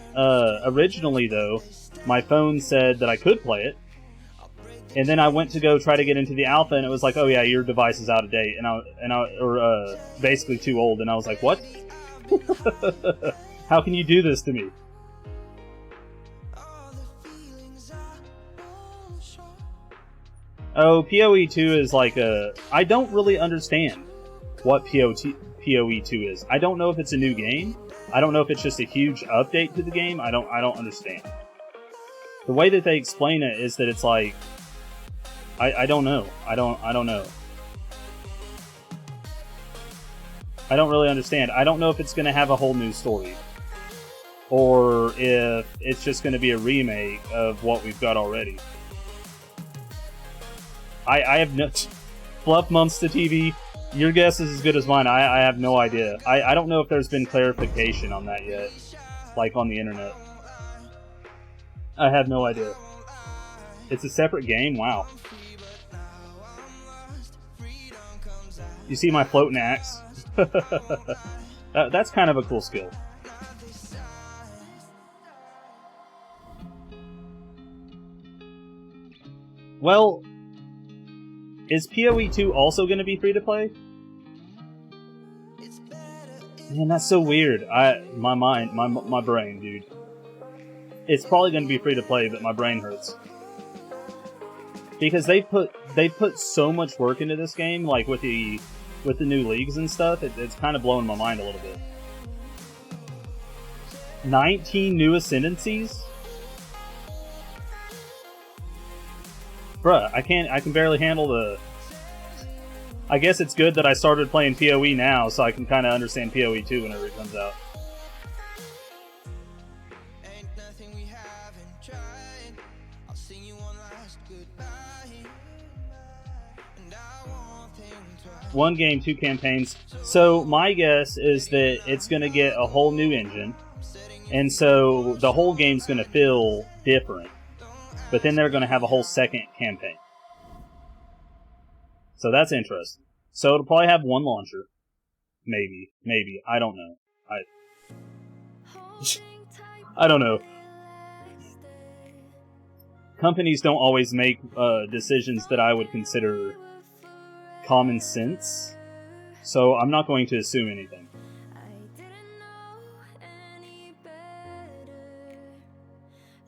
Originally, though, my phone said that I could play it. And then I went to go try to get into the alpha, and it was like, oh yeah, your device is out of date, or basically too old. And I was like, what? How can you do this to me? Oh, PoE 2 is like I don't really understand what PoE 2 is. I don't know if it's a new game. I don't know if it's just a huge update to the game. I don't understand. The way that they explain it is that it's like, I don't know. I don't know. I don't really understand. I don't know if it's going to have a whole new story. Or if it's just going to be a remake of what we've got already. I have no... Fluff Monster TV, your guess is as good as mine. I have no idea. I don't know if there's been clarification on that yet. Like on the internet. I have no idea. It's a separate game? Wow. You see my floating axe? That's kind of a cool skill. Well, is PoE 2 also going to be free to play? Man, that's so weird. My brain, dude. It's probably going to be free to play, but my brain hurts. Because they put so much work into this game, like with the new leagues and stuff. It's kind of blowing my mind a little bit. 19 new ascendancies? Bruh, I can barely handle I guess it's good that I started playing PoE now, so I can kind of understand PoE 2 whenever it comes out. One game, 2 campaigns. So my guess is that it's going to get a whole new engine, and so the whole game's going to feel different. But then they're going to have a whole second campaign. So that's interesting. So it'll probably have one launcher. Maybe. I don't know. I don't know. Companies don't always make decisions that I would consider common sense, so I'm not going to assume anything.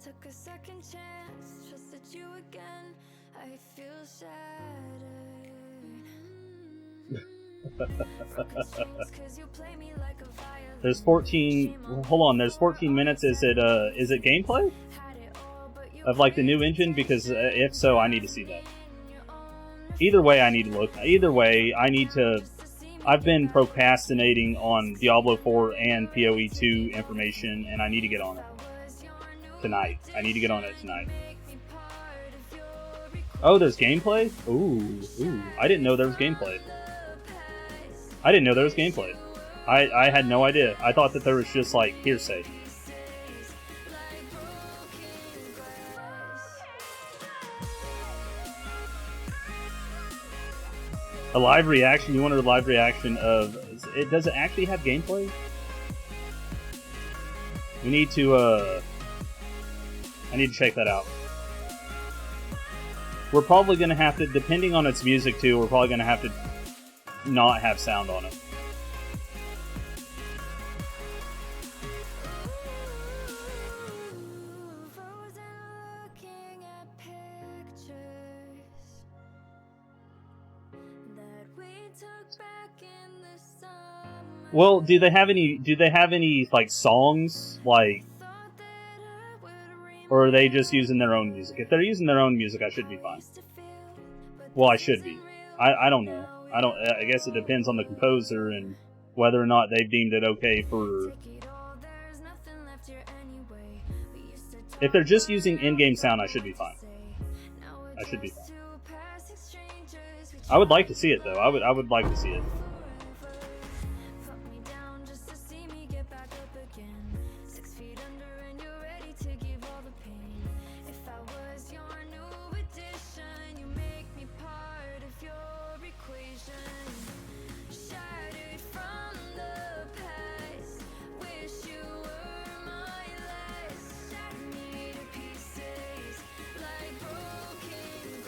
Took a second chance, trusted you again. I feel shattered. There's 14. Hold on. There's 14 minutes. Is it gameplay of like the new engine? Because if so, I need to see that. Either way, I need to look. Either way, I need to. I've been procrastinating on Diablo 4 and PoE 2 information, and I need to get on it tonight. I need to get on it tonight. Oh, there's gameplay? Ooh. I didn't know there was gameplay. I had no idea. I thought that there was just like hearsay. A live reaction? You wanted a live reaction of... Does it actually have gameplay? We need to, I need to check that out. We're probably going to have to, depending on its music too, we're probably going to have to not have sound on it. Well, do they have any like songs, like, or are they just using their own music? If they're using their own music, I should be fine. Well, I should be. I don't know. I guess it depends on the composer and whether or not they've deemed it okay for. If they're just using in-game sound, I should be fine. I would like to see it though. I would like to see it.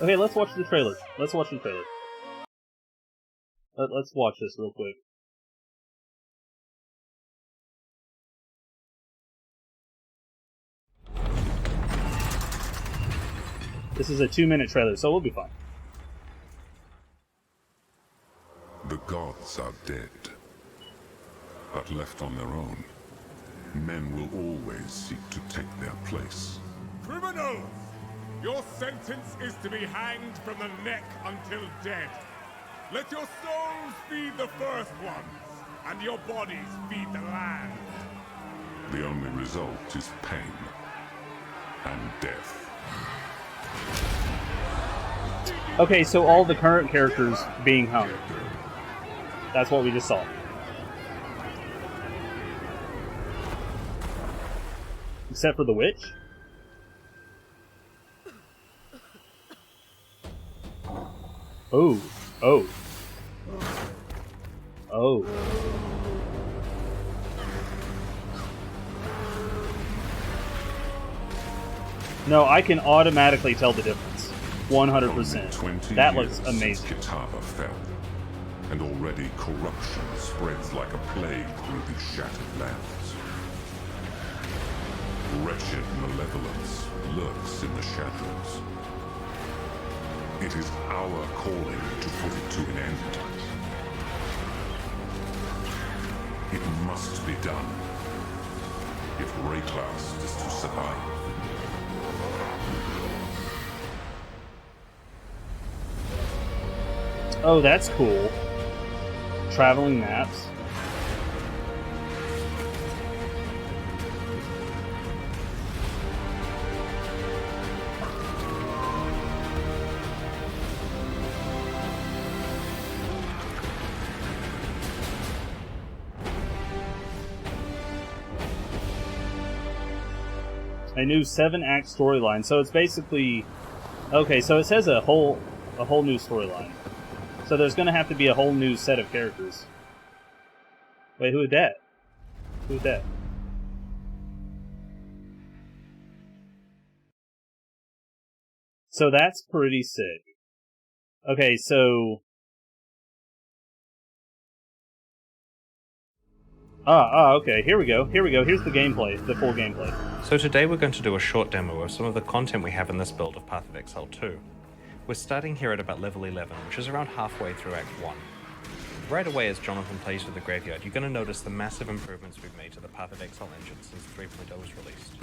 Okay, let's watch the trailer. Let's watch this real quick. This is a 2-minute trailer, so we'll be fine. The gods are dead, but left on their own, men will always seek to take their place. Criminals! Your sentence is to be hanged from the neck until dead. Let your souls feed the first ones, and your bodies feed the land. The only result is pain and death. Okay, so all the current characters being hung. That's what we just saw. Except for the witch? Oh. No, I can automatically tell the difference. 100%. That looks amazing. Kitava fell, and already corruption spreads like a plague through these shattered lands. Wretched malevolence lurks in the shadows. It is our calling to put it to an end. It must be done if Rayclass is to survive. Oh, that's cool. Traveling maps. A new 7-act storyline. So it's basically okay. So it says a whole new storyline. So there's going to have to be a whole new set of characters. Wait, who is that? Who is that? So that's pretty sick. Okay, so okay. Here we go. Here's the gameplay, the full gameplay. So today we're going to do a short demo of some of the content we have in this build of Path of Exile 2. We're starting here at about level 11, which is around halfway through Act 1. Right away as Jonathan plays with the Graveyard, you're going to notice the massive improvements we've made to the Path of Exile engine since 3.0 was released.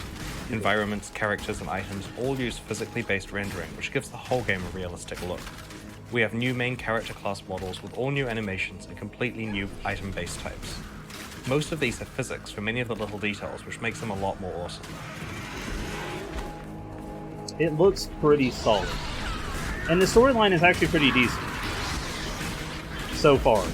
Environments, characters, and items all use physically based rendering, which gives the whole game a realistic look. We have new main character class models with all new animations and completely new item-based types. Most of these have physics for many of the little details, which makes them a lot more awesome. It looks pretty solid. And the storyline is actually pretty decent. So far.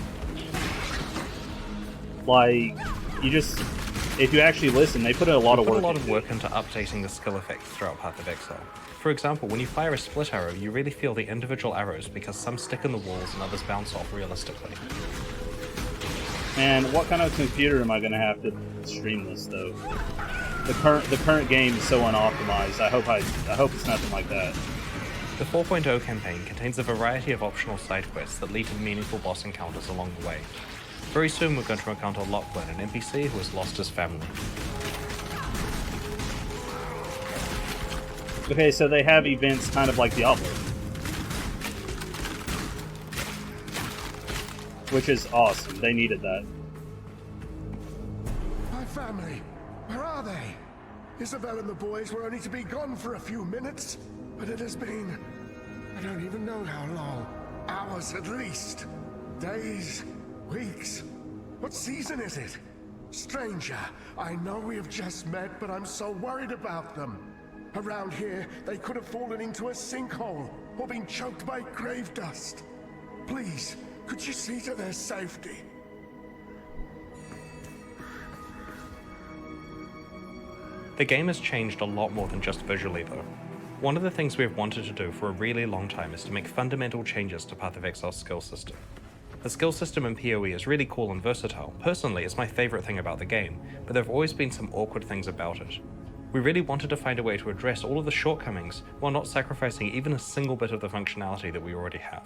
Like, if you actually listen, they put a lot of work into updating the skill effects throughout Path of Exile. For example, when you fire a split arrow, you really feel the individual arrows because some stick in the walls and others bounce off realistically. And what kind of computer am I going to have to stream this, though? The current game is so unoptimized. I hope it's nothing like that. The 4.0 campaign contains a variety of optional side quests that lead to meaningful boss encounters along the way. Very soon we're going to encounter Lachlan, an NPC who has lost his family. Okay, so they have events kind of like Diablo. Which is awesome. They needed that. My family, where are they? Isabel and the boys were only to be gone for a few minutes, but it has been, I don't even know how long. Hours at least. Days, weeks. What season is it? Stranger, I know we have just met, but I'm so worried about them. Around here, they could have fallen into a sinkhole or been choked by grave dust. Please, could you see to their safety? The game has changed a lot more than just visually though. One of the things we have wanted to do for a really long time is to make fundamental changes to Path of Exile's skill system. The skill system in PoE is really cool and versatile. Personally, it's my favorite thing about the game, but there have always been some awkward things about it. We really wanted to find a way to address all of the shortcomings while not sacrificing even a single bit of the functionality that we already have.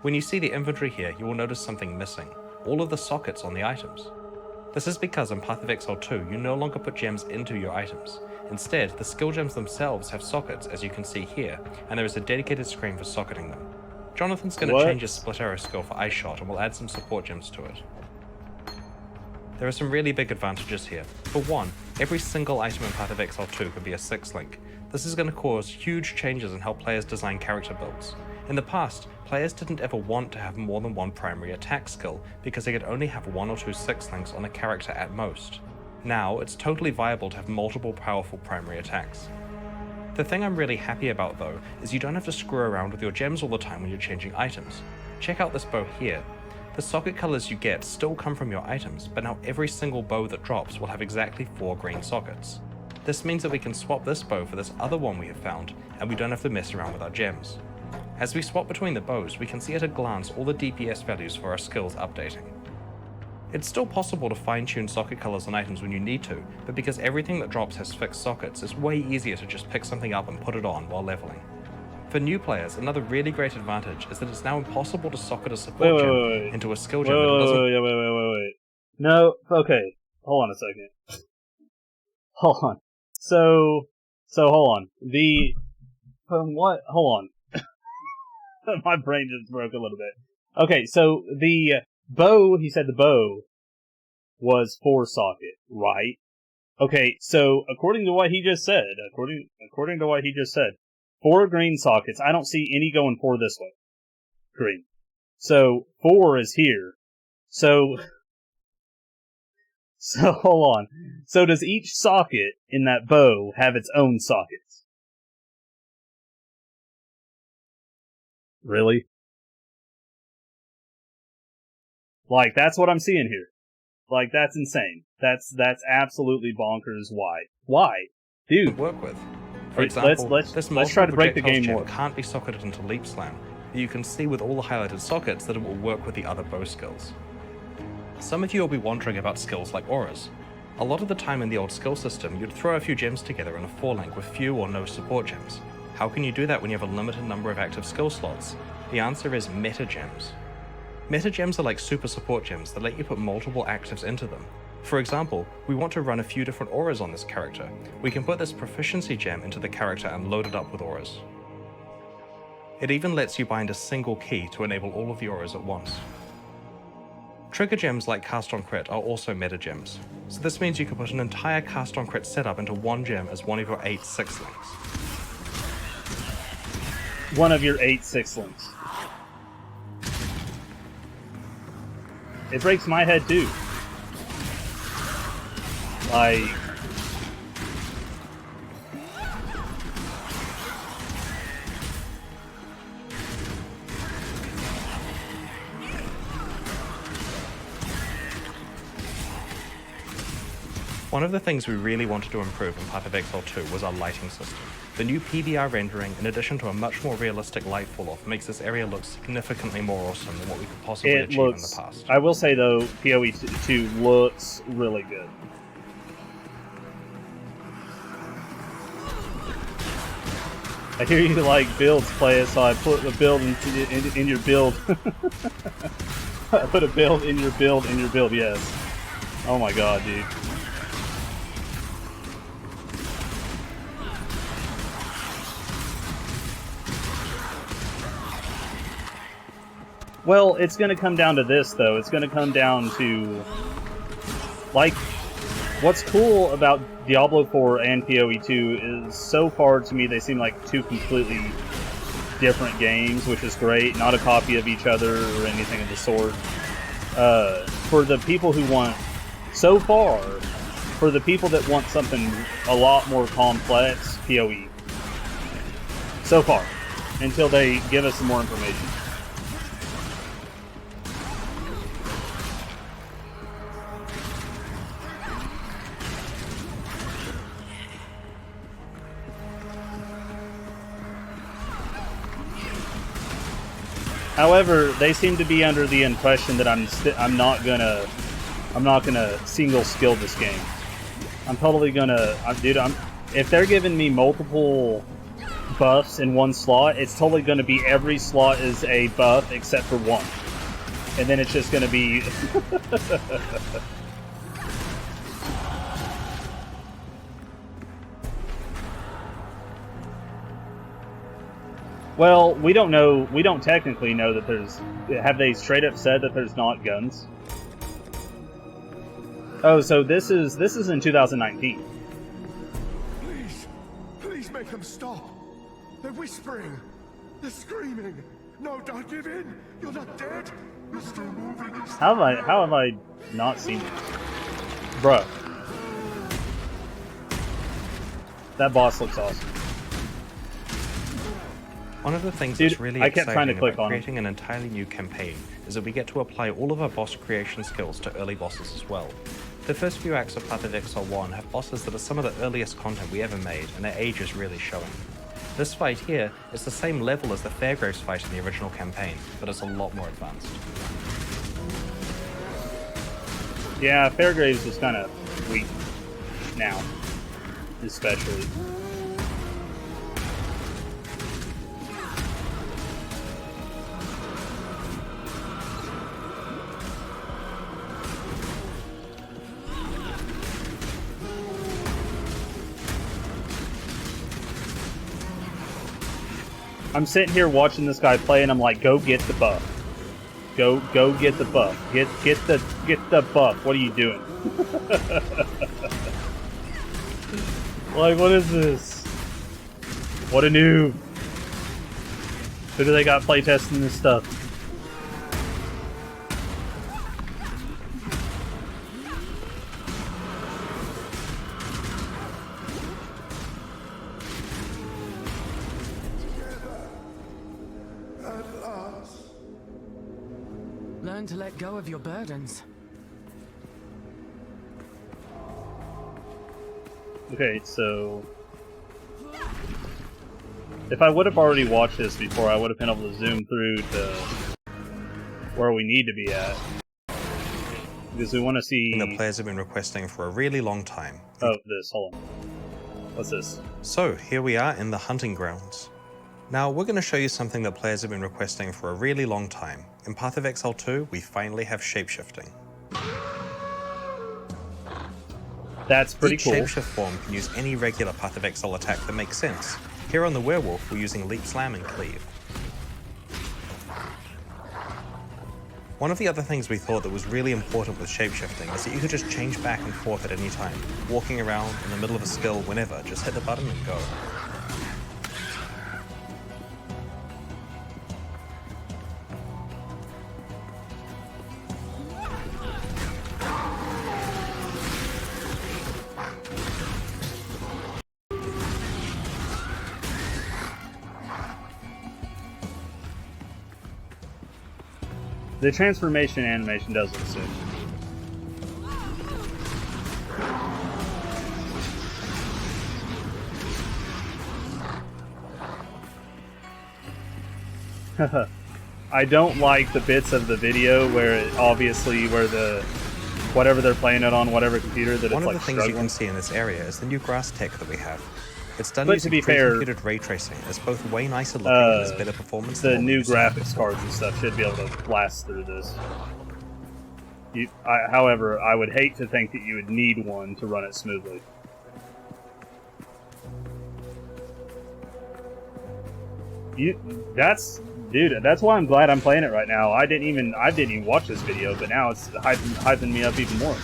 When you see the inventory here, you will notice something missing, all of the sockets on the items. This is because in Path of Exile 2, you no longer put gems into your items. Instead, the skill gems themselves have sockets, as you can see here, and there is a dedicated screen for socketing them. Jonathan's going to change his split arrow skill for Ice Shot, and we'll add some support gems to it. There are some really big advantages here. For one, every single item in Path of Exile 2 could be a 6-link. This is going to cause huge changes in how players design character builds. In the past, players didn't ever want to have more than one primary attack skill, because they could only have 1 or 2 6-links on a character at most. Now, it's totally viable to have multiple powerful primary attacks. The thing I'm really happy about though, is you don't have to screw around with your gems all the time when you're changing items. Check out this bow here. The socket colors you get still come from your items, but now every single bow that drops will have exactly 4 green sockets. This means that we can swap this bow for this other one we have found, and we don't have to mess around with our gems. As we swap between the bows, we can see at a glance all the DPS values for our skills updating. It's still possible to fine-tune socket colors on items when you need to, but because everything that drops has fixed sockets, it's way easier to just pick something up and put it on while leveling. For new players, another really great advantage is that it's now impossible to socket a support gem into a skill gem that doesn't... Wait. No, okay. Hold on a second. Hold on. So hold on. What? Hold on. My brain just broke a little bit. Okay, so the bow, he said the bow was 4 socket, right? Okay, so according to what he just said, 4 green sockets. I don't see any going 4 this way. Green. So 4 is here. So hold on. So does each socket in that bow have its own sockets? Really? Like, that's what I'm seeing here. Like, that's insane. That's absolutely bonkers. Why? Why? Dude. Work with. For example, let's try to break the game more. Can't be socketed into Leap Slam, but you can see with all the highlighted sockets that it will work with the other bow skills. Some of you will be wondering about skills like auras. A lot of the time in the old skill system, you'd throw a few gems together in a 4-link with few or no support gems. How can you do that when you have a limited number of active skill slots? The answer is meta gems. Meta gems are like super support gems that let you put multiple actives into them. For example, we want to run a few different auras on this character. We can put this proficiency gem into the character and load it up with auras. It even lets you bind a single key to enable all of the auras at once. Trigger gems like Cast on Crit are also meta gems, so this means you can put an entire Cast on Crit setup into one gem as one of your 8 6-links. One of your 8 6-links. It breaks my head too. Like, one of the things we really wanted to improve in Path of Exile 2 was our lighting system. The new PBR rendering, in addition to a much more realistic light fall-off, makes this area look significantly more awesome than what we could possibly achieve in the past. I will say though, PoE 2 looks really good. I hear you like builds, play it, so I put a build in your build. I put a build in your build in your build, yes. Oh my god, dude. Well, it's going to come down to this, though. It's going to come down to, like, what's cool about Diablo 4 and PoE 2 is, so far to me, they seem like two completely different games, which is great. Not a copy of each other or anything of the sort. For the people who want, so far, for the people that want something a lot more complex, PoE. So far. Until they give us some more information. However, they seem to be under the impression that I'm not gonna single skill this game. I'm totally gonna, dude. If they're giving me multiple buffs in one slot, it's totally gonna be every slot is a buff except for one, and then it's just gonna be. Well, we don't know. We don't technically know that there's. Have they straight up said that there's not guns? Oh, so this is in 2019. Please make them stop. They're whispering. They're screaming. No, don't give in. You're not dead. You're still moving. How have I not seen it, bruh? That boss looks awesome. One of the things that's really exciting about on creating an entirely new campaign is that we get to apply all of our boss creation skills to early bosses as well. The first few acts of Path of Exile 1 have bosses that are some of the earliest content we ever made, and their age is really showing. This fight here is the same level as the Fairgraves fight in the original campaign, but it's a lot more advanced. Yeah, Fairgraves is kind of weak now, especially. I'm sitting here watching this guy play, and I'm like, "Go get the buff. Go get the buff. Get the buff. What are you doing?" Like, what is this? What a noob! Who do they got playtesting this stuff? Learn to let go of your burdens. Okay, so if I would have already watched this before, I would have been able to zoom through to where we need to be at. Because we want to see... The players have been requesting for a really long time. Oh, this. Hold on. What's this? So, here we are in the hunting grounds. Now, we're going to show you something that players have been requesting for a really long time. In Path of Exile 2, we finally have shapeshifting. That's pretty cool. Each shapeshift form can use any regular Path of Exile attack that makes sense. Here on the werewolf, we're using Leap, Slam, and Cleave. One of the other things we thought that was really important with shapeshifting is that you could just change back and forth at any time. Walking around in the middle of a skill whenever, just hit the button and go. The transformation animation does look sick. I don't like the bits of the video where it obviously where the whatever they're playing it on whatever computer that One it's of like the things struggling. you can see in this area is the new grass tech that we have. It's done But using to be fair, pre-computed ray tracing. It's both way nicer looking and has better performance. The than what we new used to have graphics before. cards and stuff should be able to blast through this. However, I would hate to think that you would need one to run it smoothly. Dude, that's why I'm glad I'm playing it right now. I didn't even watch this video, but now it's hyping me up even more.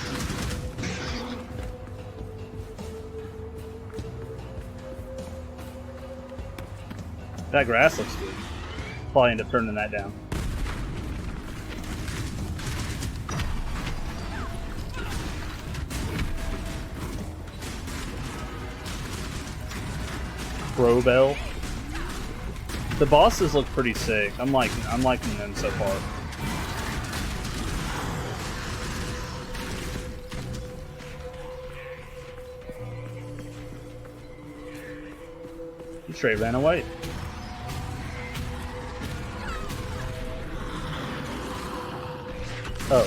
That grass looks good. Probably end up turning that down. Crowbell. The bosses look pretty sick. I'm liking them so far. He straight ran away. Oh.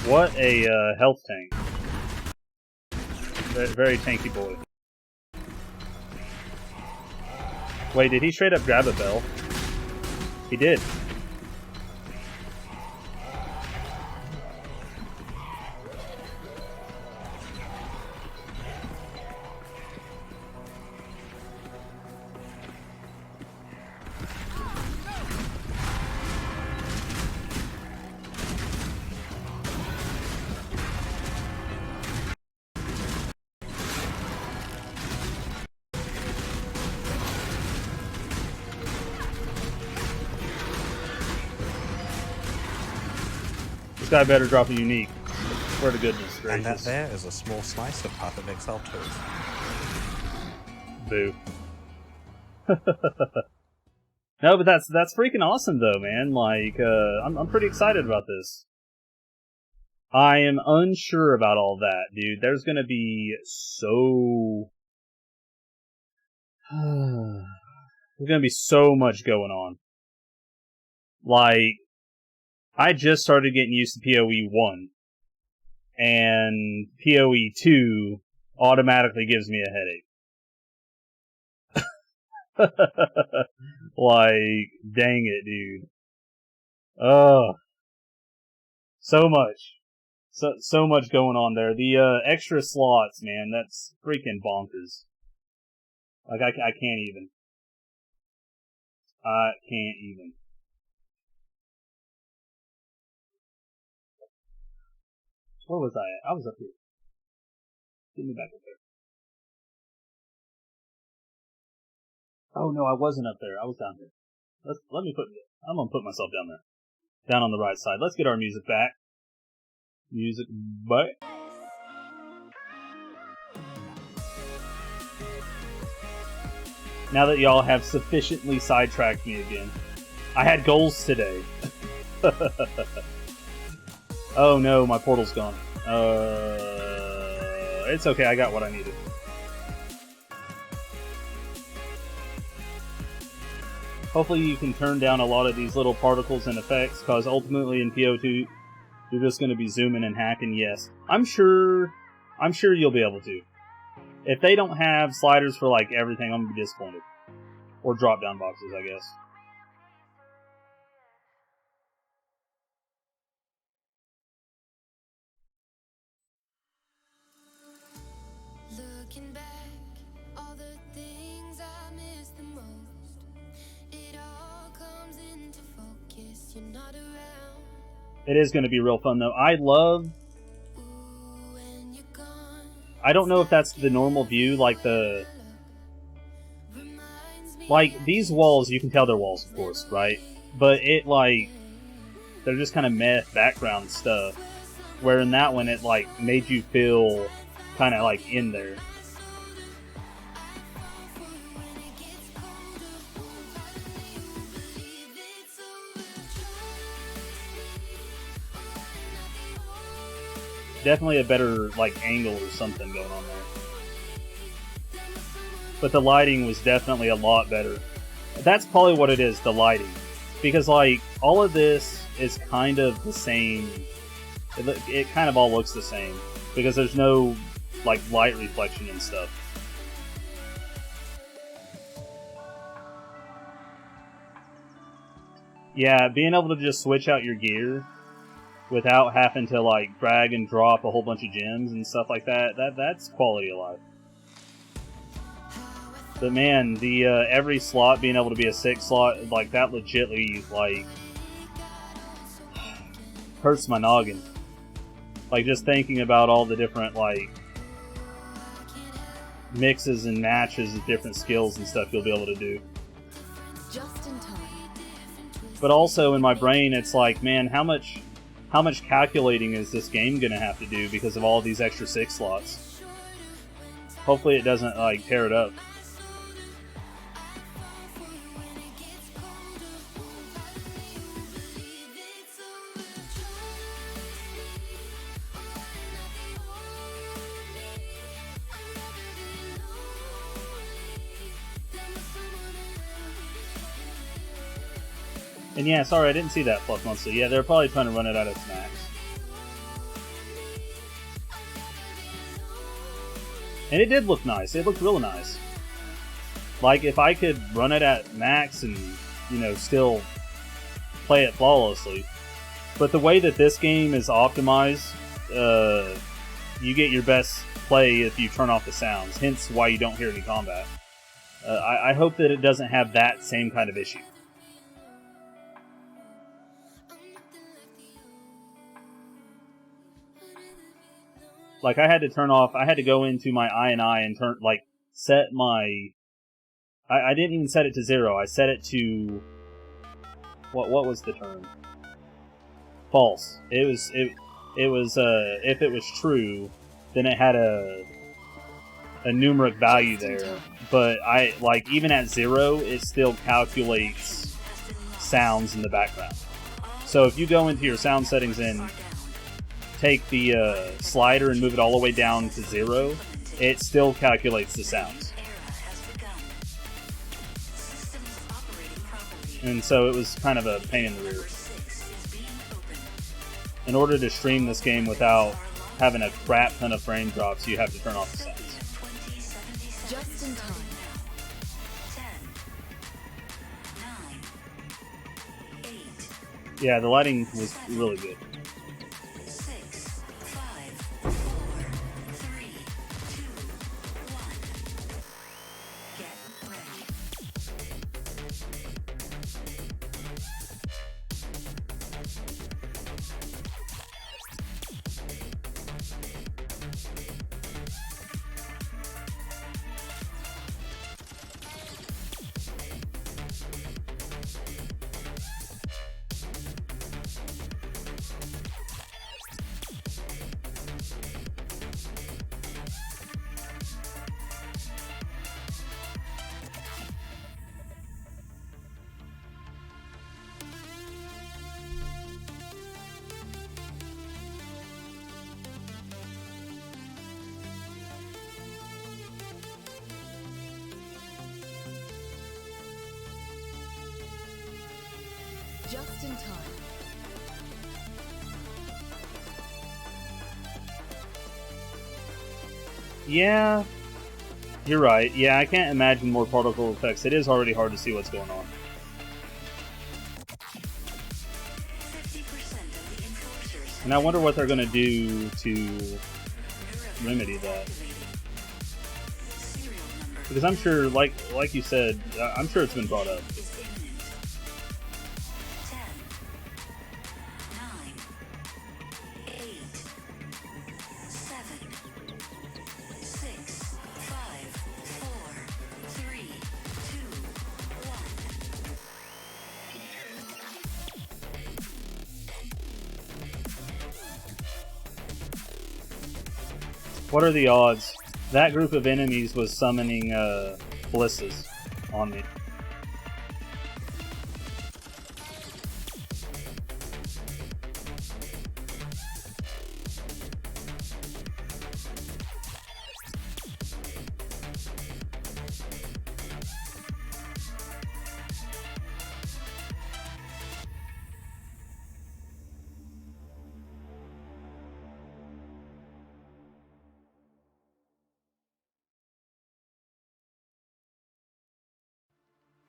What a health tank. Very tanky boy. Wait, did he straight up grab a bell? He did. This guy better drop a unique. Swear to goodness gracious. And that there is a small slice of Path of Exile 2. Boo. No, but that's freaking awesome though, man. Like, I'm pretty excited about this. I am unsure about all that, dude. There's gonna be so... There's gonna be so much going on. Like, I just started getting used to PoE 1. And PoE 2 automatically gives me a headache. Like, dang it, dude. Ugh. So much. So much going on there. The extra slots, man, that's freaking bonkers. Like, I can't even. I can't even. Where was I at? I was up here. Get me back up there. Oh no, I wasn't up there. I was down here. I'm gonna put myself down there. Down on the right side. Let's get our music back. Music back. Now that y'all have sufficiently sidetracked me again. I had goals today. Oh no, my portal's gone. It's okay, I got what I needed. Hopefully you can turn down a lot of these little particles and effects, because ultimately in PO2, you're just going to be zooming and hacking, yes. I'm sure you'll be able to. If they don't have sliders for like everything, I'm going to be disappointed. Or drop-down boxes, I guess. Looking back, all the things I miss the most. It all comes into focus. You're not around. It is going to be real fun, though. I don't know if that's the normal view, like these walls, you can tell they're walls, of course, right? But they're just kind of meh background stuff. Where in that one, it, made you feel kind of, in there. Definitely a better, angle or something going on there. But the lighting was definitely a lot better. That's probably what it is, the lighting. Because, all of this is kind of the same. It kind of all looks the same. Because there's no, light reflection and stuff. Yeah, being able to just switch out your gear without having to, drag and drop a whole bunch of gems and stuff like that's quality of life. But man, the every slot being able to be a 6 slot, that legitly, hurts my noggin. Just thinking about all the different, mixes and matches of different skills and stuff you'll be able to do. Just in time. But also in my brain, it's man, how much calculating is this game gonna have to do because of all these extra 6 slots? Hopefully it doesn't, tear it up. And yeah, sorry, I didn't see that Fluff Monster. Yeah, they're probably trying to run it out of its max. And it did look nice. It looked real nice. If I could run it at max and, still play it flawlessly. But the way that this game is optimized, you get your best play if you turn off the sounds. Hence why you don't hear any combat. I hope that it doesn't have that same kind of issue. I had to go into my I and turn, set my... I didn't even set it to 0, I set it to... What was the term? False. It was, if it was true, then it had a numeric value there. But even at 0, it still calculates sounds in the background. So if you go into your sound settings and take the slider and move it all the way down to 0, it still calculates the sounds. And so it was kind of a pain in the rear. In order to stream this game without having a crap ton of frame drops, you have to turn off the sounds. Just in time. 10, 9, 8. Yeah, the lighting was really good. Just in time. Yeah, you're right. Yeah, I can't imagine more particle effects. It is already hard to see what's going on. And I wonder what they're going to do to remedy that. Because I'm sure, like you said, I'm sure it's been brought up. What are the odds? That group of enemies was summoning blisses on me.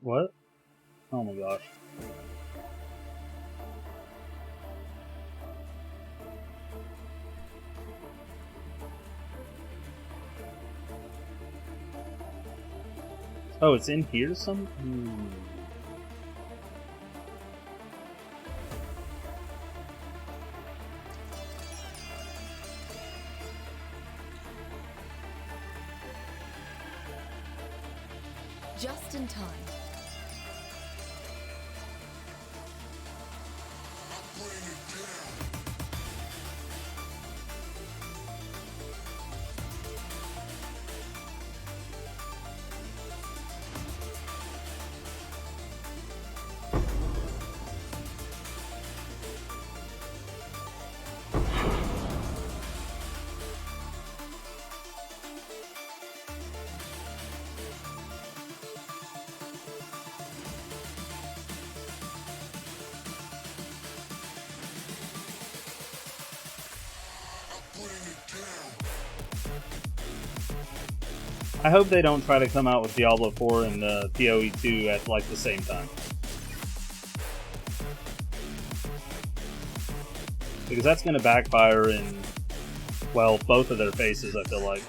What? Oh my gosh. Oh, it's in here some? Just in time. I hope they don't try to come out with Diablo 4 and PoE 2 at like the same time. Because that's going to backfire in, well, both of their faces, I feel like.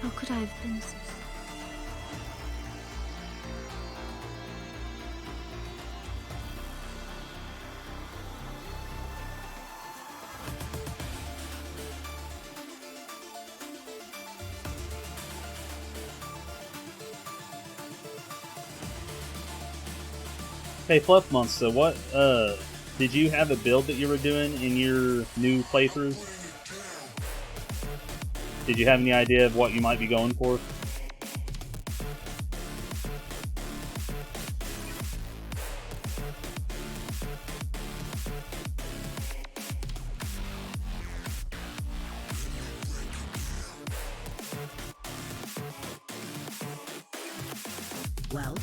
How could I have been so... Hey, Fluff Monster, what, did you have a build that you were doing in your new playthrough? Did you have any idea of what you might be going for? Welcome.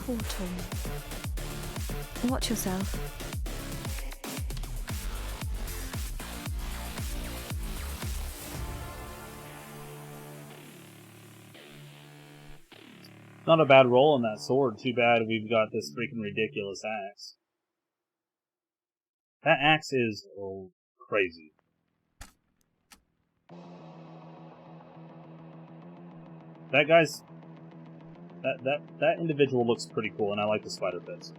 Poor Tom. Watch yourself. Not a bad roll on that sword. Too bad we've got this freaking ridiculous axe. That axe is crazy. That guy's... That individual looks pretty cool, and I like the spider bits.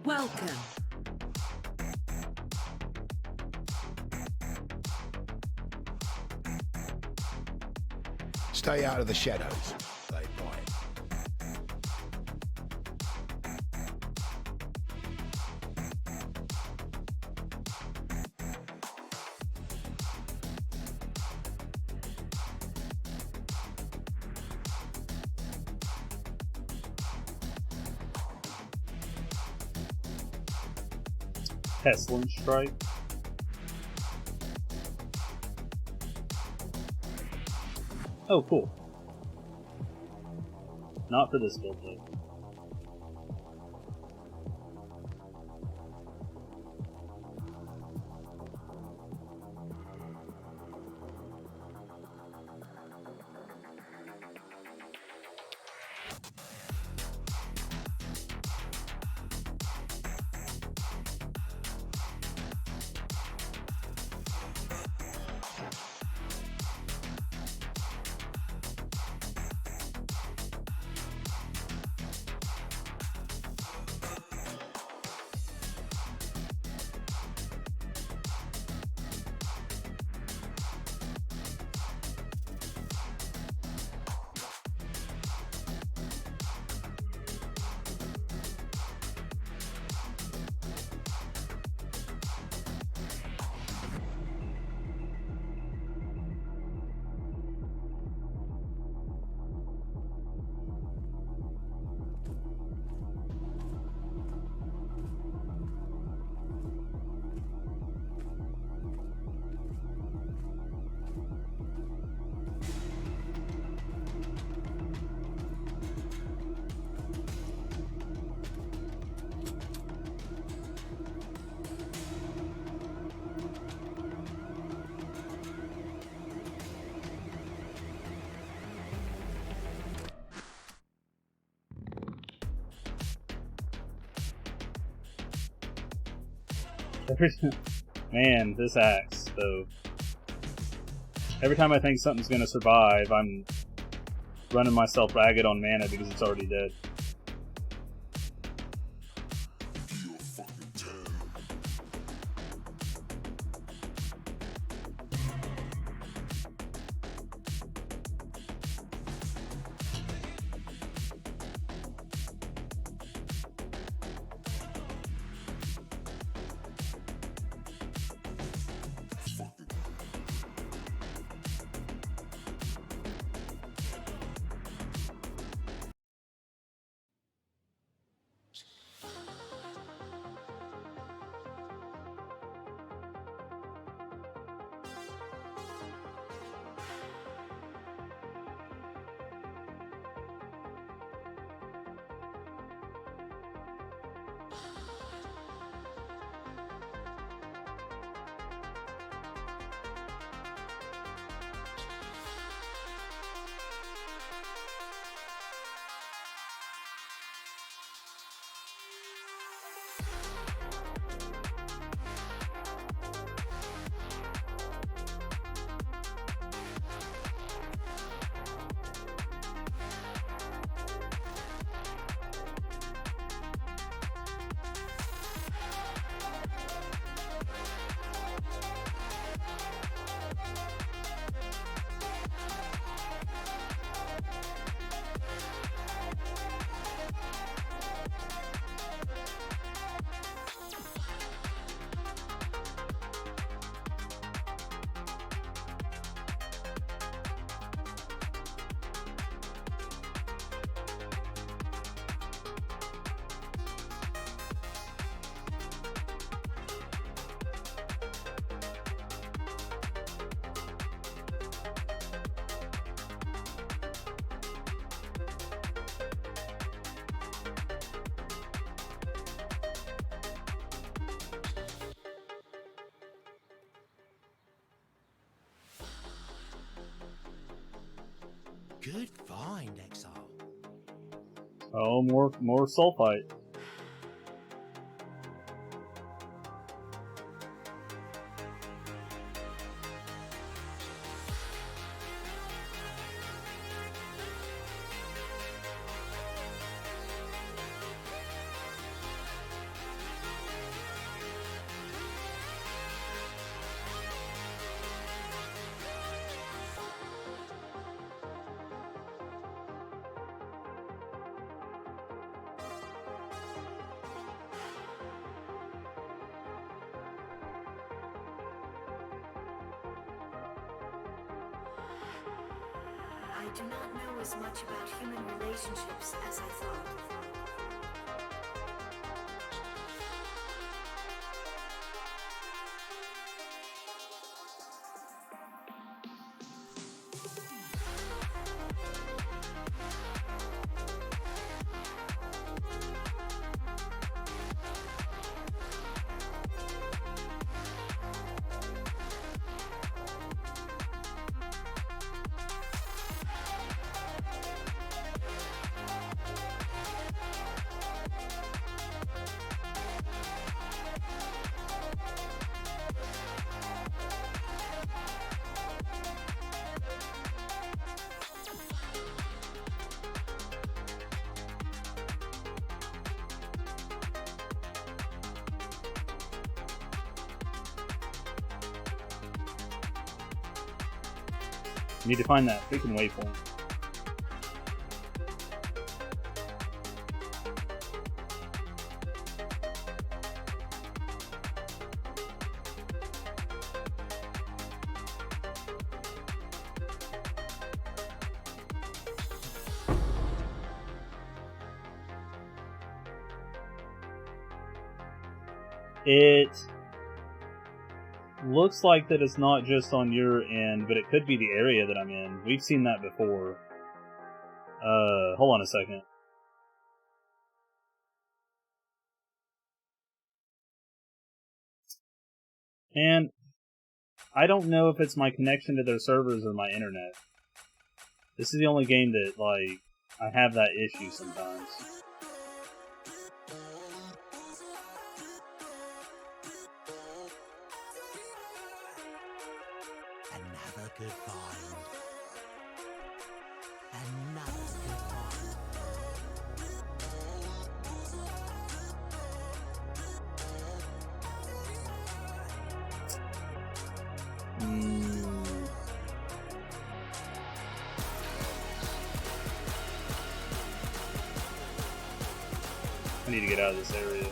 Welcome. Stay out of the shadows. They bite. Pestilence Strike. Oh, cool. Not for this build, though. Man, this axe, though. Every time I think something's gonna survive, I'm running myself ragged on mana because it's already dead. Good find, Exile. Oh, more sulfite. I do not know as much about human relationships as I thought. Need to find that freaking waypoint. It looks like that it's not just on your end, but it could be the area that I'm in. We've seen that before. Hold on a second. And I don't know if it's my connection to their servers or my internet. This is the only game that, like, I have that issue sometimes. Another good find. Another good find. I need to get out of this area.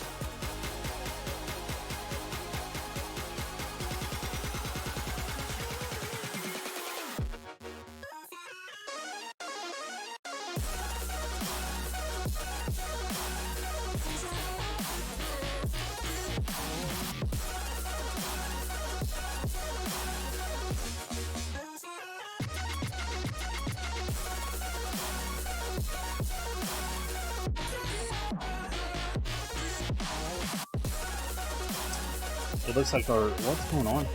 It looks like our... What's going on?